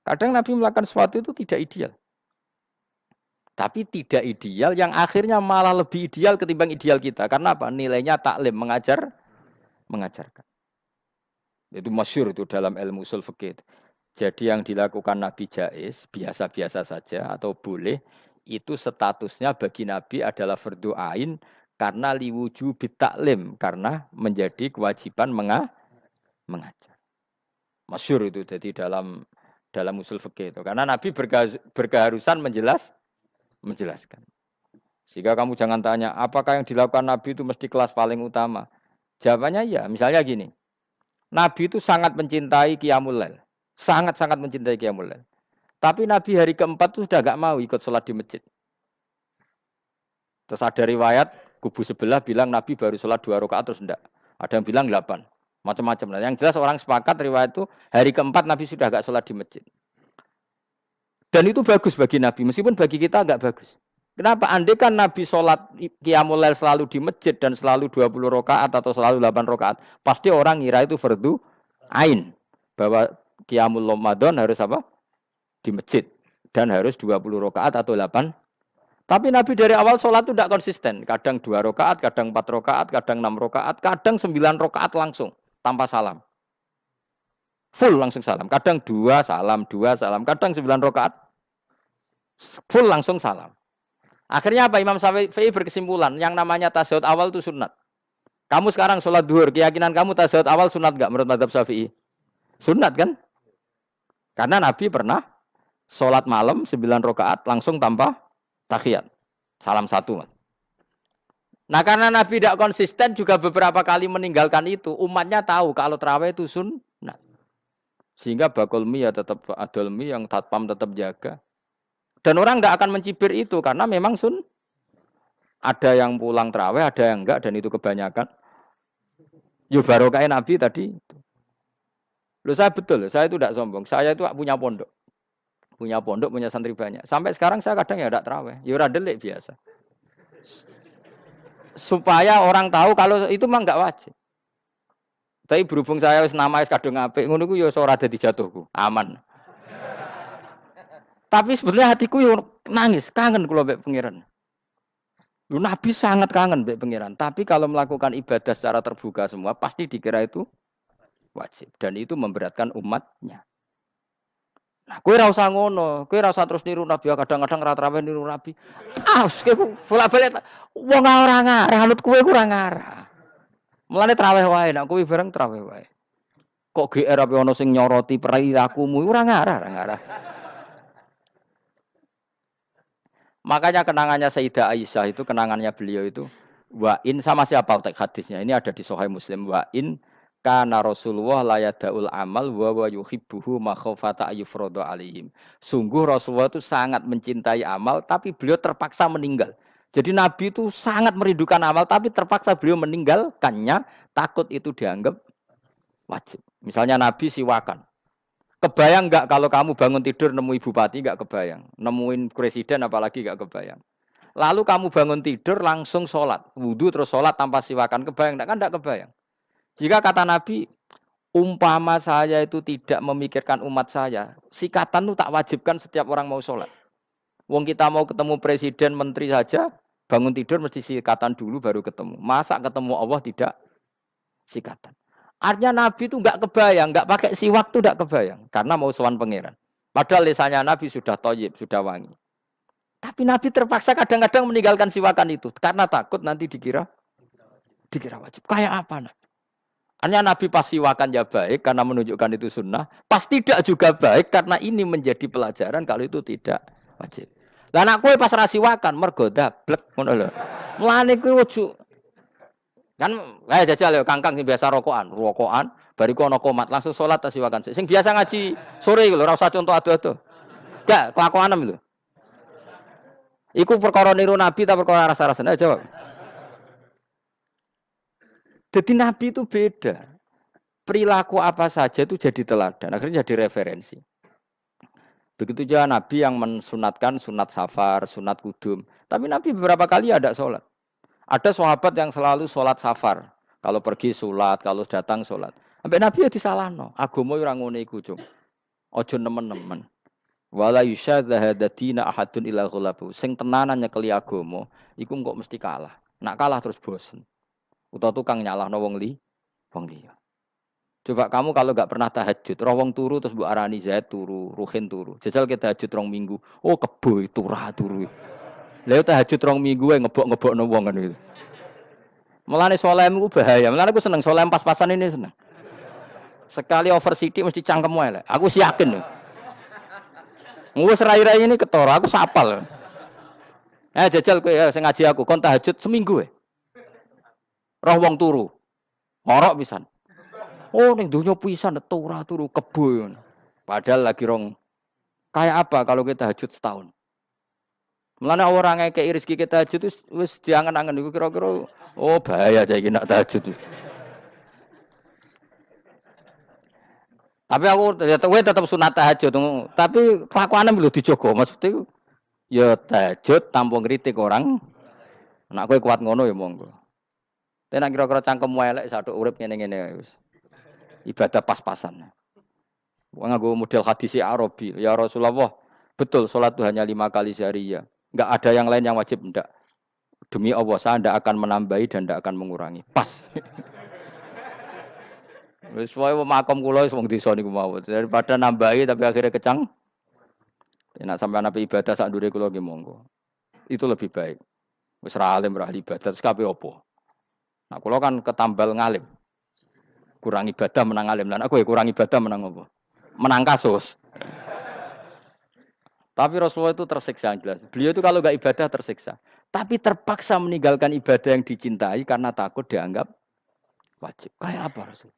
Kadang Nabi melakukan sesuatu itu tidak ideal. Tapi tidak ideal yang akhirnya malah lebih ideal ketimbang ideal kita. Karena apa? Nilainya taklim, mengajarkan. Itu masyhur itu dalam ilmu ushul fikih. Jadi yang dilakukan Nabi jaiz, biasa-biasa saja atau boleh, itu statusnya bagi Nabi adalah fardhu ain karena liwujubi taklim, karena menjadi kewajiban mengajar. Masyhur itu jadi dalam usul fikih itu. Karena Nabi berkeharusan menjelaskan. Sehingga kamu jangan tanya, apakah yang dilakukan Nabi itu mesti kelas paling utama? Jawabannya ya, misalnya gini. Nabi itu sangat mencintai Qiyamul Lail. Sangat-sangat mencintai Qiyamul Lail. Tapi Nabi hari keempat itu sudah gak mau ikut sholat di masjid. Terus ada riwayat, kubu sebelah bilang Nabi baru sholat 2 rakaat terus enggak. Ada yang bilang 8. Macam-macam. Nah, yang jelas orang sepakat riwayat itu hari keempat Nabi sudah gak sholat di masjid. Dan itu bagus bagi Nabi, meskipun bagi kita agak bagus. Kenapa? Andai kan Nabi sholat Qiyamul Lail selalu di masjid dan selalu 20 rakaat atau selalu 8 rakaat, pasti orang ngira itu fardhu ain. Bahwa Qiyamul Ramadan harus apa? Di masjid. Dan harus 20 rakaat atau 8. Tapi Nabi dari awal sholat itu tidak konsisten. Kadang 2 rakaat, kadang 4 rakaat, kadang 6 rakaat, kadang 9 rakaat langsung. Tanpa salam. Full langsung salam. Kadang 2 salam, kadang 9 rakaat. Full langsung salam. Akhirnya apa? Imam Syafi'i berkesimpulan, yang namanya tasyahud awal itu sunat. Kamu sekarang sholat duhur, keyakinan kamu tasyahud awal sunat enggak menurut mazhab Syafi'i? Sunat kan? Karena Nabi pernah sholat malam 9 rakaat langsung tanpa tahiyat. Salam 1. Nah karena Nabi tidak konsisten juga beberapa kali meninggalkan itu, umatnya tahu kalau tarawih itu sunat. Sehingga bakul mie ya tetap adol mie, yang tatpam tetap jaga. Dan orang tidak akan mencibir itu karena memang ada yang pulang tarawih, ada yang enggak, dan itu kebanyakan. Yo barokah Nabi tadi. Loh saya betul, saya itu tidak sombong. Saya itu punya pondok, punya santri banyak. Sampai sekarang saya kadang ya tidak tarawih, ya ora delik biasa. supaya orang tahu kalau itu mah enggak wajib. Tapi berhubung saya wis nama wis kadung apik, ngono ku ya ora dadi jatuhku, aman. Tapi sebenarnya hatiku yo nangis, kangen kula mbek pangeran. Lu Nabi sangat kangen mbek pangeran, tapi kalau melakukan ibadah secara terbuka semua pasti dikira itu wajib dan itu memberatkan umatnya. Nah, kowe ora usah ngono, kowe ora usah terus niru Nabi, kadang-kadang ra traweh niru Nabi. Ah, kowe bolak-balik wong ora ngarah, anut kowe ora ngarah. Mulane traweh wae, nek kowe bareng traweh wae. Kok GR apa ono sing nyoroti perilakumu ora ngarah, ora ngarah. Makanya kenangannya Sayyidah Aisyah itu kenangannya beliau itu wa in sama siapa teks hadisnya ini ada di Sahih Muslim wa in kana Rasulullah la yadaul amal wa yuhibbuhu makhafata ayyufrada alaihim. Sungguh Rasulullah itu sangat mencintai amal tapi beliau terpaksa meninggal. Jadi Nabi itu sangat merindukan amal tapi terpaksa beliau meninggalkannya takut itu dianggap wajib. Misalnya Nabi siwakan. Kebayang nggak kalau kamu bangun tidur nemu bupati nggak kebayang, nemuin presiden apalagi nggak kebayang. Lalu kamu bangun tidur langsung sholat, wudhu terus sholat tanpa siwakan, kebayang nggak? Kan nggak kebayang. Jika kata Nabi, umpama saya itu tidak memikirkan umat saya, sikatan itu tak wajibkan setiap orang mau sholat. Wong kita mau ketemu presiden, menteri saja, bangun tidur mesti sikatan dulu baru ketemu. Masa ketemu Allah tidak sikatan? Artinya Nabi itu nggak kebayang, nggak pakai siwak itu nggak kebayang, karena mau sowan pangeran. Padahal lisannya Nabi sudah thayyib, sudah wangi. Tapi Nabi terpaksa kadang-kadang meninggalkan siwakan itu, karena takut nanti dikira wajib. Kayak apa Nabi? Artinya Nabi pas siwakan ya baik, karena menunjukkan itu sunnah. Pas tidak juga baik, karena ini menjadi pelajaran kalau itu tidak wajib. Lah anak kowe pas ra siwakan mergo dablek ngono lho. Mulane kowe ojo kan jajal ya kangkang sing biasa rokokan, bariku ana komat langsung salat tas siwakan. Sing biasa ngaji sore iku lho ora usah contoh ado-ado. Gak kelakuanem lho. Iku perkara niru Nabi ta perkara rasa-rasane? Ayo jawab. Jadi Nabi itu beda. Perilaku apa saja itu jadi teladan, akhirnya jadi referensi. Begitu juga Nabi yang mensunatkan sunat safar, sunat kudum. Tapi Nabi beberapa kali ada sholat. Ada sahabat yang selalu sholat safar. Kalau pergi sholat, kalau datang sholat. Sampai Nabi ya disalahno. Agama ora ngene iku, Cung. Aja nemen-nemen. Wala yusyadzahadatina ahadun ila ghulabu. Sing tenanan nyekeli agama, iku kok mesti kalah. Nak kalah terus bosen. Utawa tukang nyalahno wong liya. Coba kamu kalau enggak pernah tahajud, roh wong turu terus mbok arani Zaid turu, Ruhin turu. Jajal kita tahajud 2 minggu. Oh kebo turu. Lha tahajud 2 minggu wae ngebok-ngebokno wong kan itu. Mulane salemku bahaya. Mulane aku seneng salem pas-pasan ini seneng. Sekali over sithik mesti cangkem wae lek. Aku yakin. Wis rai-rai ini ketara, aku sapal. Jajal kowe sing ngaji aku kon tahajud seminggu wae. Roh wong turu. Ngorok pisan. Oh ning donya pisan turu kebo. Padahal lagi rong kayak apa kalau kita tahajud setahun. Mulane orang ngekeki rezeki kita tahajud wis diangen-angen iku kira-kira oh bahaya aja iki nak tahajud. Tapi aku tetap sunat tahajud, tapi kelakuane lho dijogo maksudnya ya tahajud tanpa ngritik orang. Nek kowe kuat ngono ya monggo. Tapi nek kira-kira cangkem elek saduk urip ngene-ngene wis. Ibadah pas-pasan. Wong nganggo model hadis Arabi, ya Rasulullah, betul salat itu hanya 5 kali sehari ya. Enggak ada yang lain yang wajib enggak. Demi Allah saya tidak akan menambahi dan tidak akan mengurangi. Pas. Wis wae makom kula wis wong desa niku mawon. Daripada nambahi tapi akhirnya kecang. Nek sampean ape ibadah sak ndure kula nggih monggo. Itu lebih baik. Wis ra alim ra ibadah terus kabeh apa? Nah kula kan ketambal ngalim. Kurang ibadah menang alim. Lah aku ya kurang ibadah menang apa? Menang kasus. Tapi Rasulullah itu tersiksa jelas. Beliau itu kalau enggak ibadah tersiksa. Tapi terpaksa meninggalkan ibadah yang dicintai karena takut dianggap wajib. Kayak apa Rasul?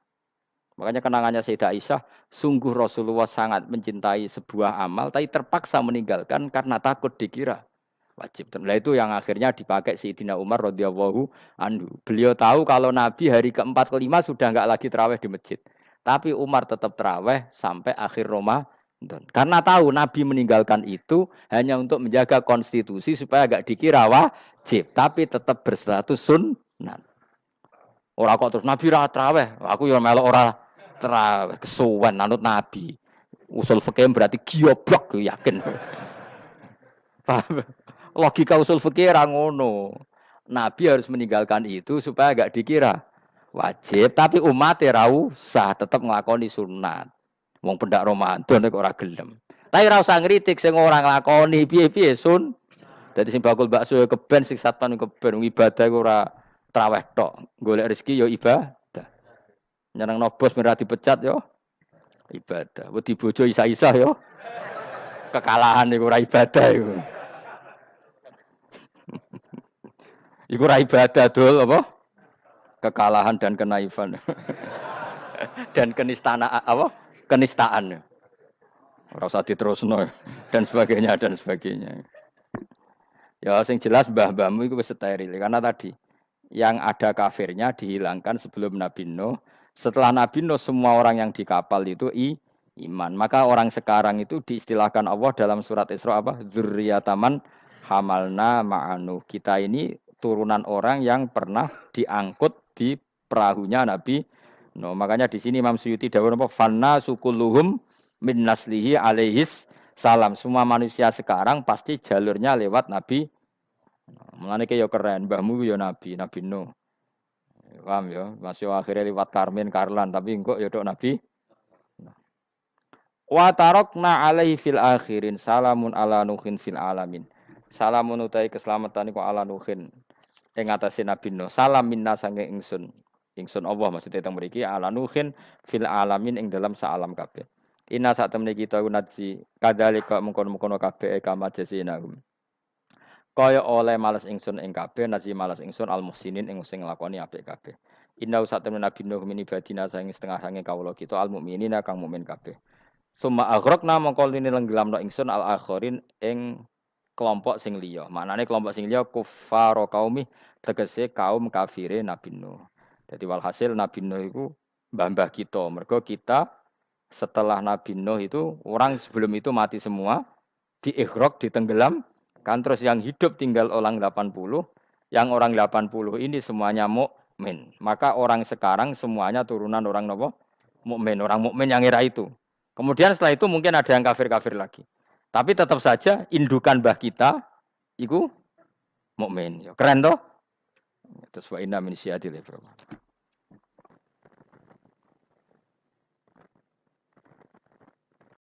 Makanya kenangannya Sayyidah Aisyah, sungguh Rasulullah sangat mencintai sebuah amal, tapi terpaksa meninggalkan karena takut dikira wajib. Nah itu yang akhirnya dipakai Sayyidina Umar radhiyallahu anhu. Beliau tahu kalau Nabi hari ke-4 ke-5 sudah enggak lagi tarawih di masjid. Tapi Umar tetap tarawih sampai akhir Ramadan. Karena tahu Nabi meninggalkan itu hanya untuk menjaga konstitusi supaya agak dikira wajib, tapi tetap berstatus sunnah. Ora kok terus Nabi ra traweh, aku ya melok ora traweh, kesuwen anut Nabi. Usul fikih berarti gioblok yakin. Paham? Logika usul fikih ra ngono. Nabi harus meninggalkan itu supaya agak dikira wajib, tapi umat ra usah tetap nglakoni sunat. Wong pendak Ramadan kok ora gelem. Tapi ora usah ngritik sing ora nglakoni piye-piye sun. Dadi sing bakul bakso ya keben sing satpan keben ibadah ora traweh tok. Golek rezeki ya ibadah. Nyenengno bos merah dipecat yo ibadah. Wedi bojo isa-isa yo kekalahan iku ora ibadah iku. Iku ora ibadah dul apa? Kekalahan dan kenaifan. Dan kenistaan apa? Kenistaan. Ora usah diterusno dan sebagainya dan sebagainya. Ya sing jelas mbah-mbahmu itu wis steril karena tadi yang ada kafirnya dihilangkan sebelum Nabi Nuh. Setelah Nabi Nuh semua orang yang di kapal itu iman. Maka orang sekarang itu diistilahkan Allah dalam surat Isra apa? Dzurriyyataman hamalna ma'anu. Kita ini turunan orang yang pernah diangkut di perahunya Nabi Nuh. Makanya di sini Imam Suyuti dawuh apa? Fanna sukulluhum min naslihi alaihis salam. Semua manusia sekarang pasti jalurnya lewat Nabi. Mulane ki yo keren, mbahmu yo nabi, Nabi Nuh. Paham ya? Masih akhirnya lewat Karmin, Karlan, tapi engko yo tok Nabi. Wa tarakna alaihi fil akhirin salamun ala nuhin fil alamin. Salamun utai keselamatan iku ala nuhin ing atase Nabi Nuh. Salam minna sange ingsun. Ingsun Allah maksudnya teng mriki ala nuhin fil alamin ing dalam saalam kabeh. Inna sak temne kita unadzi kadzalika mengkon-mengkon kabeh kama jasinahum. Kaya oleh males ingsun ing kabeh nasi males ingsun al muhsinin ing sing nglakoni apik kabeh. Inna sak temne Nabi Nuh min ibadina saing setengah sange kawula kita al mukminina kang mukmin kabeh. Summa aghraqna mongko lini lenggelamno ingsun al akhirin ing kelompok sing liya. Maknane kelompok sing liya kuffar qaumi tegese kaum kafire Nabi Nuh. Jadi walhasil Nabi Nuh iku mbah-mbah kita. Mergo kita setelah Nabi Nuh itu orang sebelum itu mati semua, diikhraq, ditenggelam, kan terus yang hidup tinggal orang 80, yang orang 80 ini semuanya mukmin. Maka orang sekarang semuanya turunan orang nopo? Mukmin, orang mukmin yang era itu. Kemudian setelah itu mungkin ada yang kafir-kafir lagi. Tapi tetap saja indukan mbah kita itu mukmin. Keren toh? Terus wa inna min syiatil